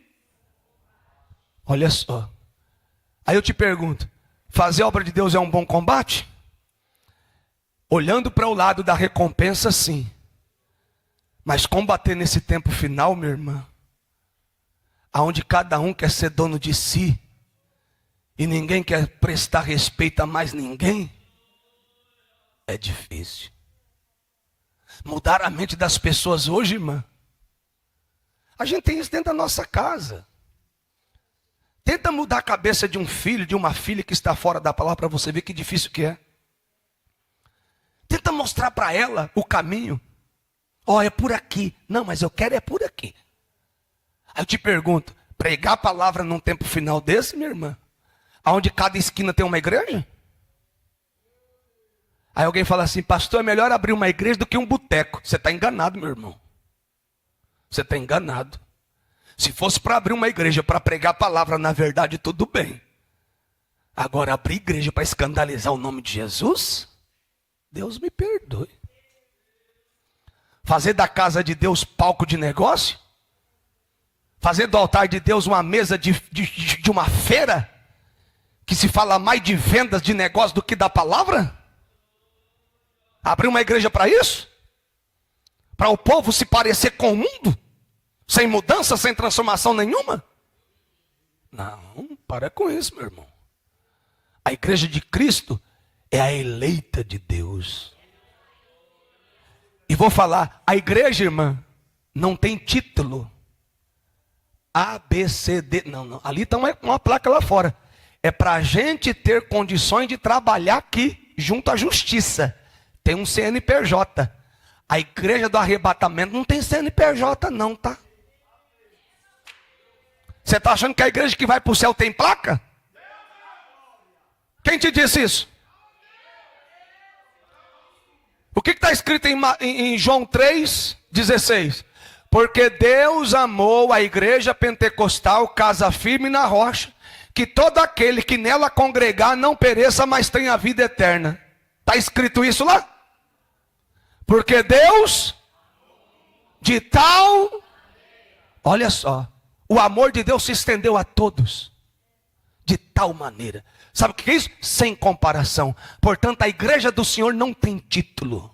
A: Olha só. Aí eu te pergunto, fazer a obra de Deus é um bom combate? olhando para o lado da recompensa, sim. Mas combater nesse tempo final, minha irmã, aonde cada um quer ser dono de si, e ninguém quer prestar respeito a mais ninguém, é difícil. Mudar a mente das pessoas hoje, irmã, a gente tem isso dentro da nossa casa. Tenta mudar a cabeça de um filho, de uma filha que está fora da palavra, para você ver que difícil que é. Tenta mostrar para ela o caminho. Ó, é por aqui. Não, mas eu quero é por aqui. Aí eu te pergunto, pregar a palavra num tempo final desse, minha irmã, onde cada esquina tem uma igreja? Aí alguém fala assim, pastor, é melhor abrir uma igreja do que um boteco. Você está enganado, meu irmão. Você está enganado. Se fosse para abrir uma igreja, para pregar a palavra, na verdade, tudo bem. Agora, abrir igreja para escandalizar o nome de Jesus? Deus me perdoe. Fazer da casa de Deus palco de negócio? Fazer do altar de Deus uma mesa de uma feira? Que se fala mais de vendas de negócio do que da palavra? Abrir uma igreja para isso? Para o povo se parecer com o mundo? Sem mudança, sem transformação nenhuma? Não, para com isso, meu irmão. A igreja de Cristo é a eleita de Deus. E vou falar, a igreja, irmã, não tem título. A, B, C, D. Não. Ali está uma placa lá fora. É para a gente ter condições de trabalhar aqui, junto à justiça. Tem um CNPJ. A igreja do arrebatamento não tem CNPJ não, tá? Você está achando que a igreja que vai para o céu tem placa? Quem te disse isso? O que está escrito em João 3,16? Porque Deus amou a igreja pentecostal, casa firme na rocha, que todo aquele que nela congregar não pereça, mas tenha a vida eterna. Está escrito isso lá? Porque Deus, de tal, olha só, o amor de Deus se estendeu a todos, de tal maneira. Sabe o que é isso? Sem comparação. Portanto, a igreja do Senhor não tem título.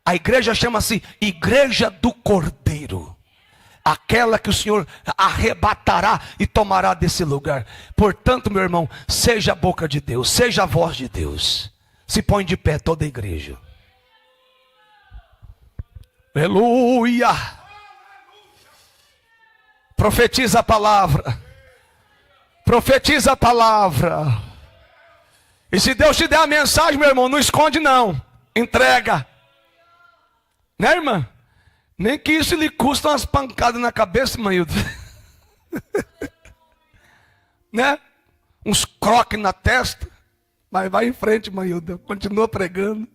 A: A igreja chama-se Igreja do Cordeiro. Aquela que o Senhor arrebatará e tomará desse lugar. Portanto, meu irmão, seja a boca de Deus, seja a voz de Deus. Se põe de pé toda a igreja. Aleluia! Profetiza a palavra. Profetiza a palavra. E se Deus te der a mensagem, meu irmão, não esconde não. Entrega. Né, irmã? Nem que isso lhe custa umas pancadas na cabeça, Maildo. Né? Uns croques na testa. Mas vai em frente, Mailda. Continua pregando.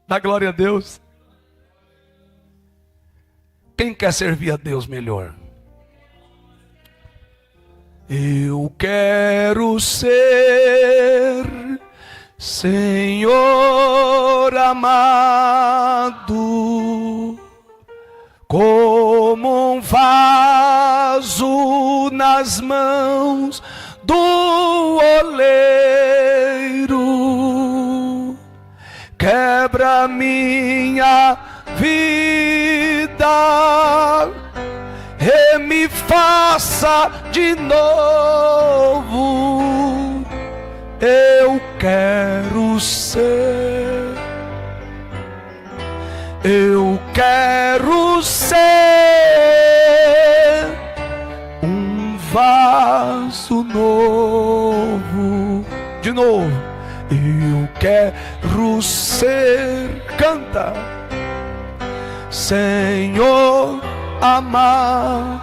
A: Dá glória a Deus. Quem quer servir a Deus melhor? Eu quero ser Senhor amado, como um vaso nas mãos do oleiro. Quebra minha vida e me faça de novo. Eu quero ser, eu quero ser um vaso novo. De novo, eu quero ser, canta, Senhor amado,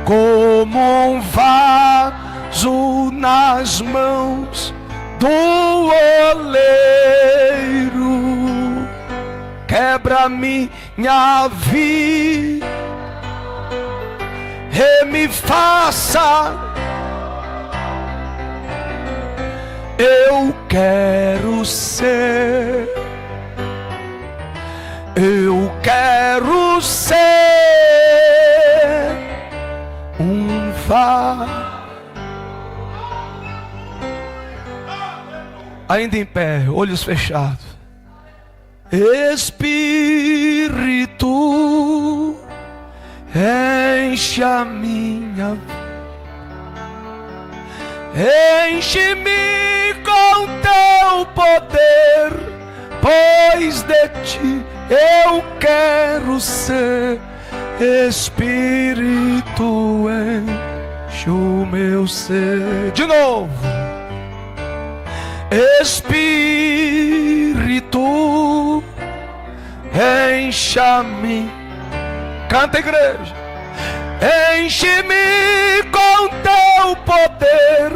A: como um vaso nas mãos do oleiro. Quebra minha vida e me faça. Eu quero ser, eu quero ser um vaso. Ainda em pé, olhos fechados. Espírito, enche a minha vida. Enche-me com teu poder, pois de ti eu quero ser. Espírito, enche o meu ser. De novo. Espírito, encha-me. Canta, igreja. Enche-me com teu poder,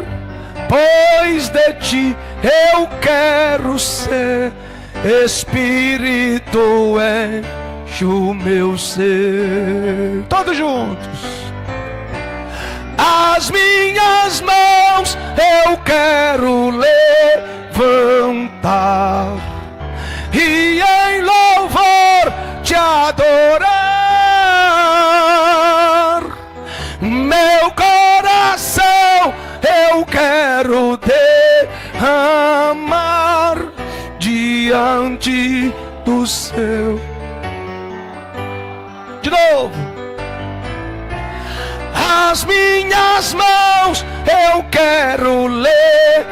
A: pois de ti eu quero ser. Espírito, enche o meu ser. Todos juntos. As minhas mãos eu quero levantar e em louvor te adorar. Meu coração eu quero derramar diante do seu. De novo. As minhas mãos eu quero ler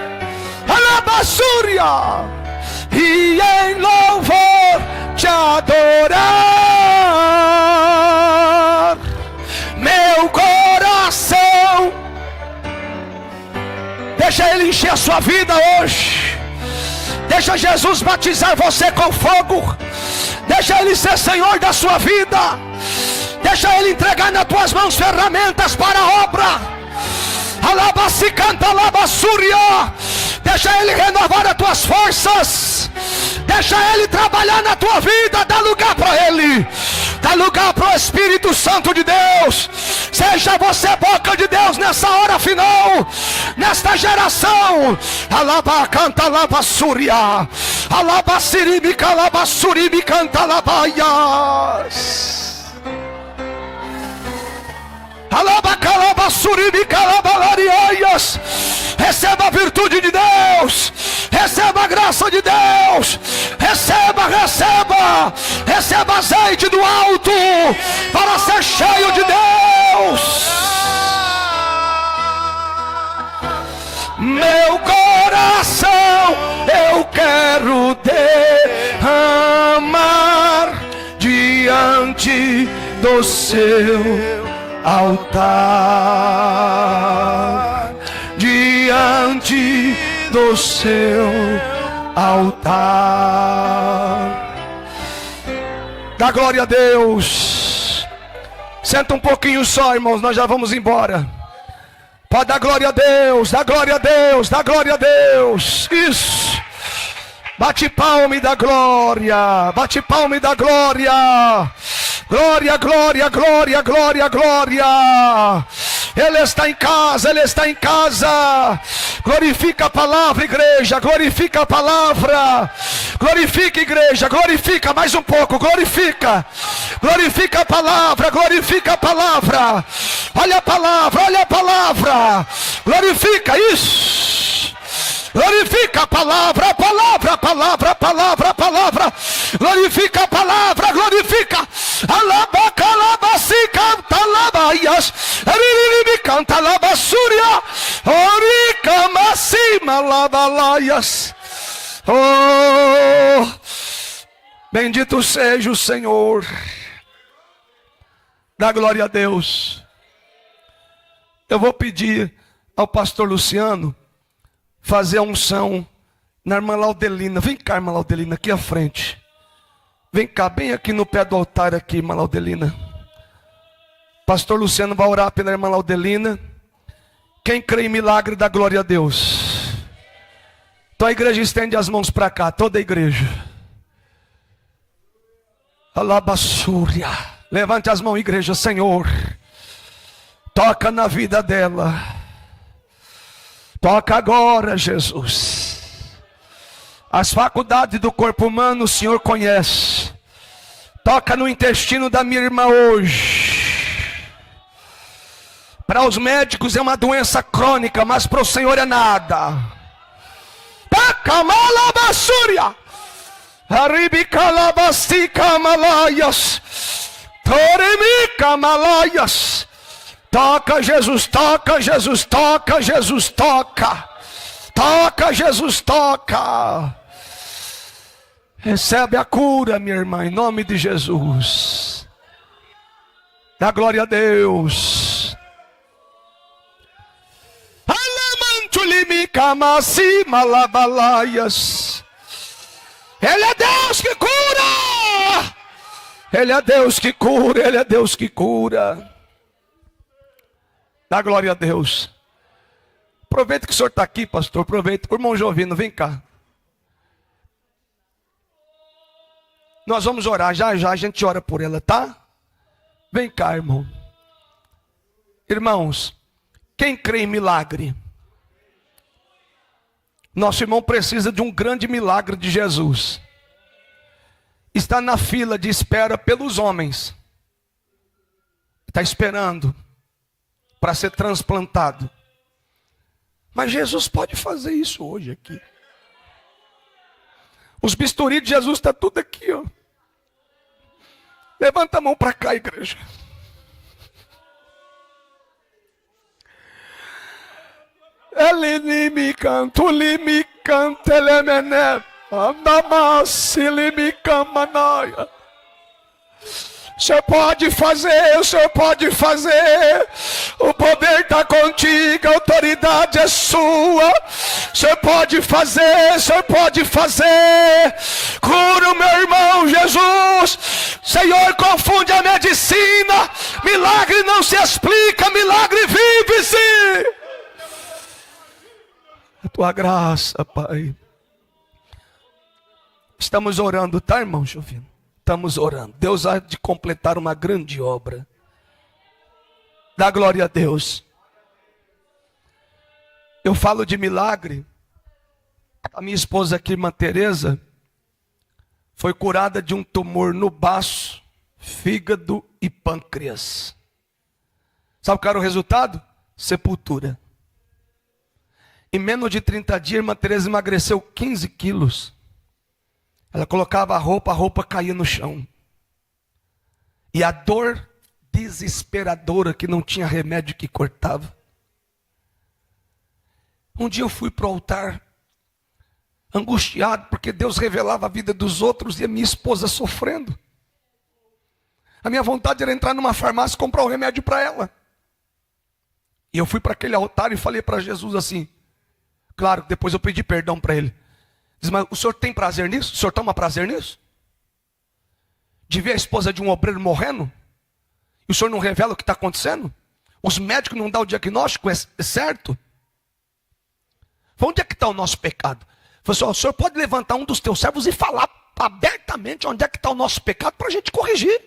A: alabassúria e em louvor te adorar. Meu coração, deixa ele encher a sua vida hoje. Deixa Jesus batizar você com fogo. Deixa ele ser Senhor da sua vida. Deixa ele entregar nas tuas mãos ferramentas para a obra. Alabasi canta alabassúria. Deixa ele renovar as tuas forças. Deixa ele trabalhar na tua vida. Dá lugar para ele. Dá lugar para o Espírito Santo de Deus. Seja você boca de Deus nessa hora final, nesta geração. Alaba canta alabassúria. Alabasiribi calabassuribi canta alabaias. Receba a virtude de Deus, receba a graça de Deus, receba azeite do alto para ser cheio de Deus. Meu coração eu quero derramar diante do seu altar, diante do seu altar. Dá glória a Deus. Senta um pouquinho só, irmãos, nós já vamos embora. Pode dar glória a Deus, dá glória a Deus, dá glória a Deus. Isso. Bate palma e dá glória, bate palma e dá glória. Glória, glória, glória, glória, glória. Ele está em casa, ele está em casa. Glorifica a palavra, igreja, glorifica a palavra. Glorifica, igreja, glorifica mais um pouco, glorifica. Glorifica a palavra, glorifica a palavra. Olha a palavra, olha a palavra. Glorifica isso. Glorifica a palavra, a palavra, a palavra, a palavra, a palavra. Glorifica a palavra, glorifica. Alabacalabasi canta labaias. Ariribi canta labassúria. Orica macima labalaias. Oh, bendito seja o Senhor. Dá glória a Deus. Eu vou pedir ao pastor Luciano fazer a unção na irmã Laudelina. Vem cá, irmã Laudelina, aqui à frente. Vem cá, bem aqui no pé do altar aqui, irmã Laudelina. Pastor Luciano vai orar pela irmã Laudelina. Quem crê em milagre, dá glória a Deus. Então a igreja estende as mãos para cá, toda a igreja. Alabassúria. Levante as mãos, igreja. Senhor, toca na vida dela. Toca agora, Jesus. As faculdades do corpo humano o Senhor conhece. Toca no intestino da minha irmã hoje. Para os médicos é uma doença crônica, mas para o Senhor é nada. Kamala basúria. Aribicalabasti Kamalayas. Toremica Malayas. Toca, Jesus, toca, Jesus, toca, Jesus, toca. Toca, Jesus, toca. Recebe a cura, minha irmã, em nome de Jesus. Dá glória a Deus. Alamantulimica Masima Labalayas. Ele é Deus que cura. Ele é Deus que cura. Ele é Deus que cura. Dá glória a Deus. Aproveita que o senhor está aqui, pastor. Aproveita. O irmão Jovino, vem cá. Nós vamos orar. Já já a gente ora por ela, tá? Vem cá, irmão. Irmãos, quem crê em milagre? Nosso irmão precisa de um grande milagre de Jesus. Está na fila de espera pelos homens. Está esperando para ser transplantado. Mas Jesus pode fazer isso hoje aqui. Os bisturis de Jesus estão tudo aqui, ó. Levanta a mão para cá, igreja. Ele me canto, me canta, ele me andamasi, me camanaia. O Senhor pode fazer, o Senhor pode fazer. O poder está contigo, a autoridade é sua. O Senhor pode fazer, o Senhor pode fazer. Cura o meu irmão Jesus. Senhor, confunde a medicina. Milagre não se explica, milagre vive-se. A tua graça, Pai. Estamos orando, tá, irmão Jovino? Estamos orando. Deus há de completar uma grande obra. Dá glória a Deus. Eu falo de milagre. A minha esposa aqui, irmã Teresa, foi curada de um tumor no baço, fígado e pâncreas. Sabe qual era o resultado? Sepultura. Em menos de 30 dias, a irmã Teresa emagreceu 15 quilos. Ela colocava a roupa caía no chão. E a dor desesperadora que não tinha remédio que cortava. Um dia eu fui para o altar, angustiado, porque Deus revelava a vida dos outros e a minha esposa sofrendo. A minha vontade era entrar numa farmácia e comprar um remédio para ela. E eu fui para aquele altar e falei para Jesus assim, claro, depois eu pedi perdão para ele. Diz, mas o senhor tem prazer nisso? O senhor toma prazer nisso? De ver a esposa de um obreiro morrendo? E o senhor não revela o que está acontecendo? Os médicos não dão o diagnóstico, é certo? Onde é que está o nosso pecado? Falei assim, o senhor pode levantar um dos teus servos e falar abertamente onde é que está o nosso pecado para a gente corrigir.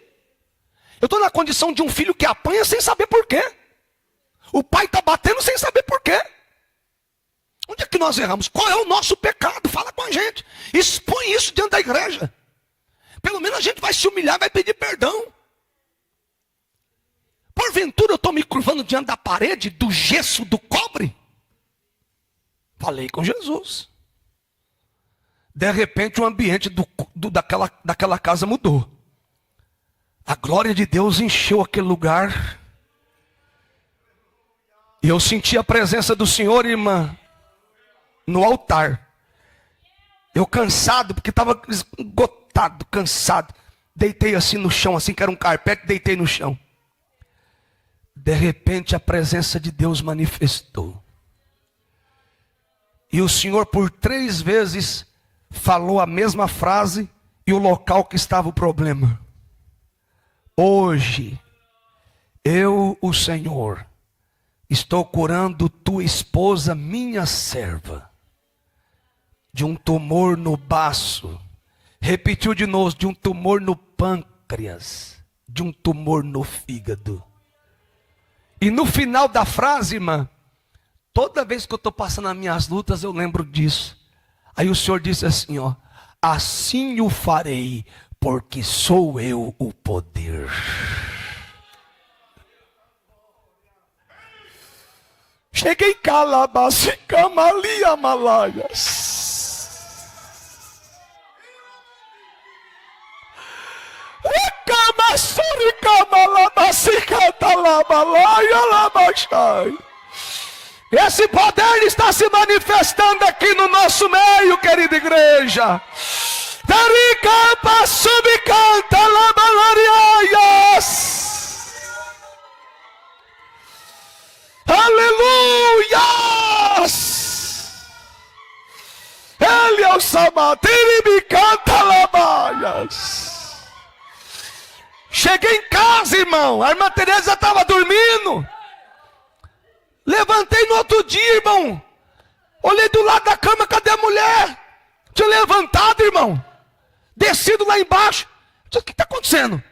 A: Eu estou na condição de um filho que apanha sem saber por quê. O pai está batendo sem saber por quê. Onde é que nós erramos? Qual é o nosso pecado? Fala com a gente. Expõe isso diante da igreja. Pelo menos a gente vai se humilhar, vai pedir perdão. Porventura eu estou me curvando diante da parede, do gesso, do cobre? Falei com Jesus. De repente o ambiente daquela casa mudou. A glória de Deus encheu aquele lugar. E eu senti a presença do Senhor, irmã, no altar. Eu cansado, porque estava esgotado, cansado. Deitei assim no chão, assim que era um carpete, deitei no chão. De repente a presença de Deus manifestou. E o Senhor por 3 vezes falou a mesma frase e o local que estava o problema. Hoje, eu, o Senhor, estou curando tua esposa, minha serva, de um tumor no baço. Repetiu de novo, de um tumor no pâncreas, de um tumor no fígado. E no final da frase, irmã, toda vez que eu estou passando as minhas lutas, eu lembro disso. Aí o Senhor disse assim, ó, assim o farei, porque sou eu o poder. Cheguei calabasi camalia malaias. se canta lá, balaia lá, baixai. Esse poder está se manifestando aqui no nosso meio, querida igreja. Taricapa subcanta lá, balariaias. Aleluias. Ele é o Samatiri, me canta lá, baias. Cheguei em casa, irmão. A irmã Teresa estava dormindo. Levantei no outro dia, irmão. Olhei do lado da cama, cadê a mulher? Tinha levantado, irmão. Descido lá embaixo. O que está acontecendo?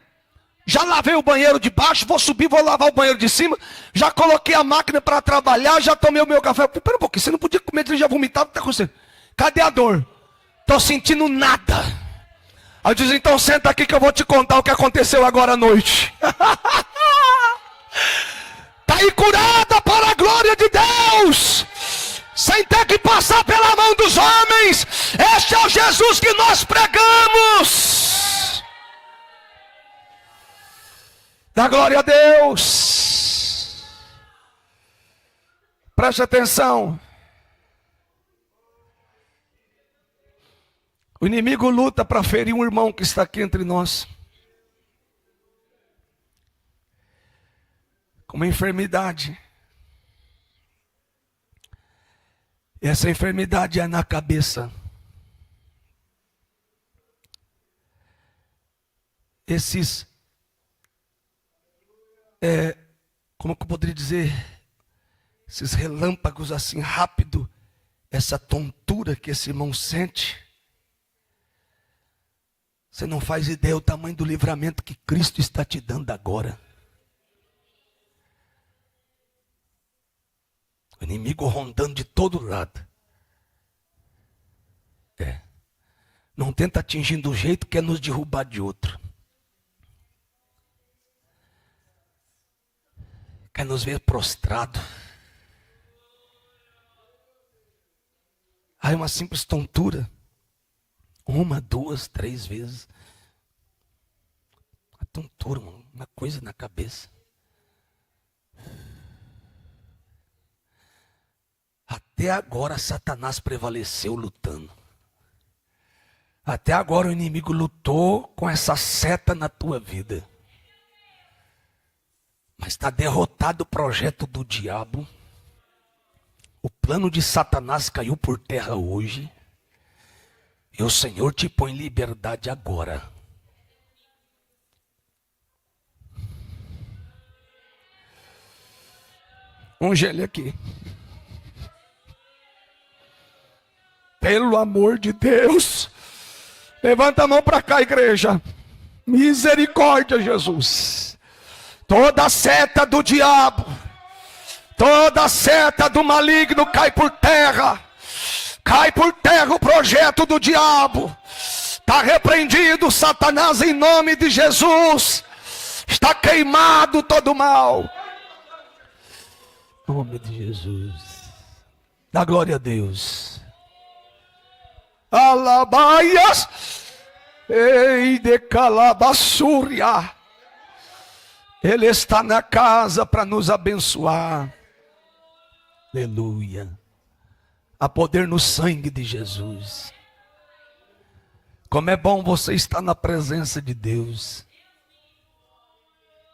A: Já lavei o banheiro de baixo, vou subir, vou lavar o banheiro de cima. Já coloquei a máquina para trabalhar, já tomei o meu café. Pera um pouquinho, você não podia comer, você já vomitava, o que está acontecendo? Cadê a dor? Estou sentindo nada. Aí eu disse, então senta aqui que eu vou te contar o que aconteceu agora à noite. Está aí curada para a glória de Deus, sem ter que passar pela mão dos homens. Este é o Jesus que nós pregamos. Dá glória a Deus. Preste atenção. O inimigo luta para ferir um irmão que está aqui entre nós. Com uma enfermidade. E essa enfermidade é na cabeça. Esses, como que eu poderia dizer? Esses relâmpagos assim rápido, essa tontura que esse irmão sente. Você não faz ideia o tamanho do livramento que Cristo está te dando agora. O inimigo rondando de todo lado. Não tenta atingir do jeito que é nos derrubar de outro. Quer nos ver prostrado. Aí uma simples tontura. 1, 2, 3 vezes. A tontura, uma coisa na cabeça. Até agora Satanás prevaleceu lutando. Até agora o inimigo lutou com essa seta na tua vida. Mas está derrotado o projeto do diabo. O plano de Satanás caiu por terra hoje. E o Senhor te põe em liberdade agora. Unge ele aqui. Pelo amor de Deus. Levanta a mão para cá, igreja. Misericórdia, Jesus. Toda seta do diabo, toda seta do maligno cai por terra. Cai por terra o projeto do diabo. Está repreendido Satanás em nome de Jesus. Está queimado todo o mal. Em nome de Jesus. Dá glória a Deus. Alabaias. Ei de calabassúria. Ele está na casa para nos abençoar. Aleluia. Há poder no sangue de Jesus. Como é bom você estar na presença de Deus.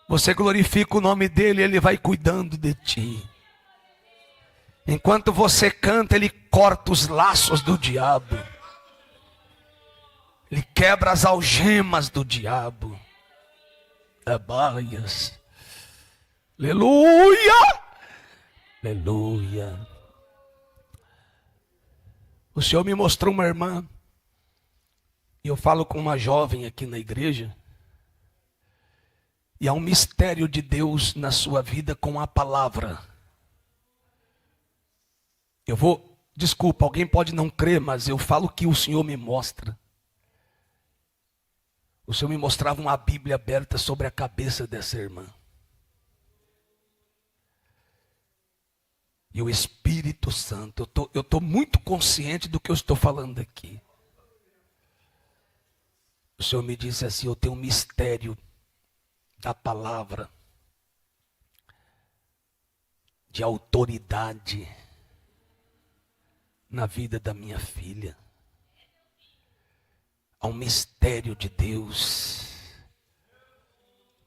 A: Você glorifica o nome dele, ele vai cuidando de ti. Enquanto você canta, ele corta os laços do diabo. Ele quebra as algemas do diabo. Abaias. Aleluia. Aleluia. O Senhor me mostrou uma irmã. E eu falo com uma jovem aqui na igreja. E há um mistério de Deus na sua vida com a palavra. Desculpa, alguém pode não crer, mas eu falo que o Senhor me mostra. O Senhor me mostrava uma Bíblia aberta sobre a cabeça dessa irmã. E o Espírito Santo, eu estou muito consciente do que eu estou falando aqui. O Senhor me disse assim, eu tenho um mistério da palavra de autoridade na vida da minha filha. Há um mistério de Deus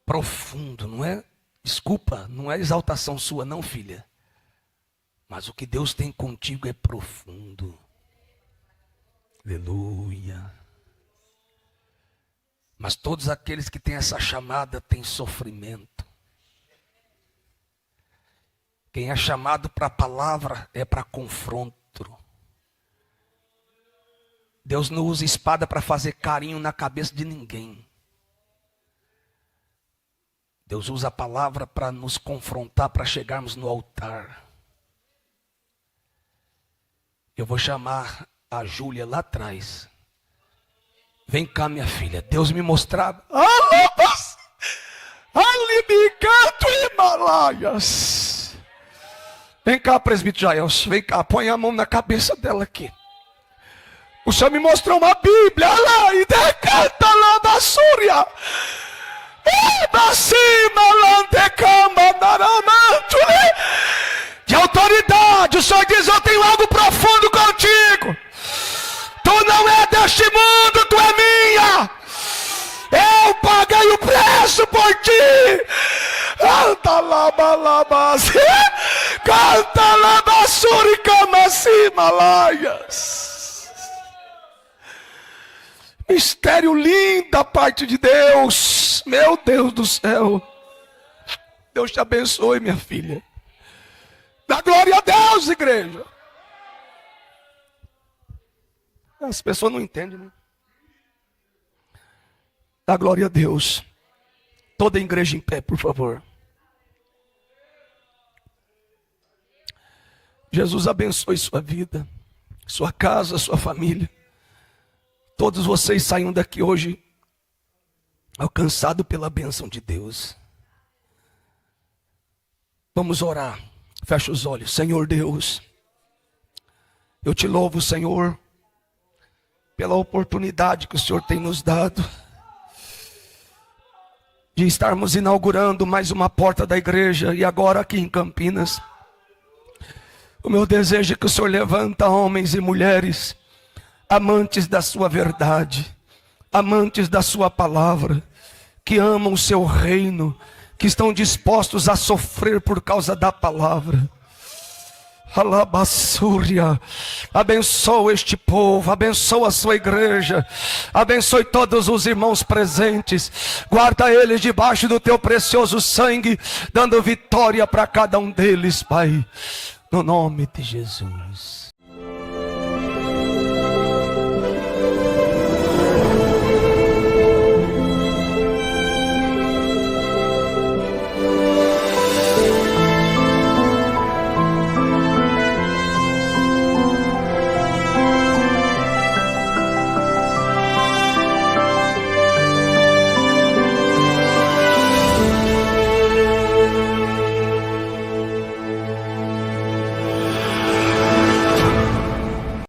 A: profundo, não é? Desculpa, não é exaltação sua não, filha. Mas o que Deus tem contigo é profundo. Aleluia. Mas todos aqueles que têm essa chamada têm sofrimento. Quem é chamado para a palavra é para confronto. Deus não usa espada para fazer carinho na cabeça de ninguém. Deus usa a palavra para nos confrontar, para chegarmos no altar. Eu vou chamar a Júlia lá atrás. Vem cá, minha filha. Deus me mostrava. Alibicato Himalaias. Vem cá, presbítero Jaelson. Vem cá, põe a mão na cabeça dela aqui. O Senhor me mostrou uma Bíblia. Olha lá. E decanta lá da Súria. De autoridade. O Senhor diz: eu tenho algo profundo contigo. Tu não é deste mundo, tu é minha. Eu paguei o preço por ti. Canta lá, balabas. Canta lá, basuri, camasi, malaias. Mistério lindo da parte de Deus. Meu Deus do céu. Deus te abençoe, minha filha. Dá glória a Deus, igreja. As pessoas não entendem, né? Dá glória a Deus. Toda a igreja em pé, por favor. Jesus abençoe sua vida, sua casa, sua família. Todos vocês saiam daqui hoje alcançados pela bênção de Deus. Vamos orar. Fecha os olhos. Senhor Deus, eu te louvo, Senhor, pela oportunidade que o Senhor tem nos dado de estarmos inaugurando mais uma porta da igreja, e agora aqui em Campinas. O meu desejo é que o Senhor levanta homens e mulheres amantes da sua verdade, amantes da sua palavra, que amam o seu reino, que estão dispostos a sofrer por causa da palavra. Alabassúria, abençoa este povo, abençoa a sua igreja, abençoe todos os irmãos presentes, guarda eles debaixo do teu precioso sangue, dando vitória para cada um deles, Pai, no nome de Jesus.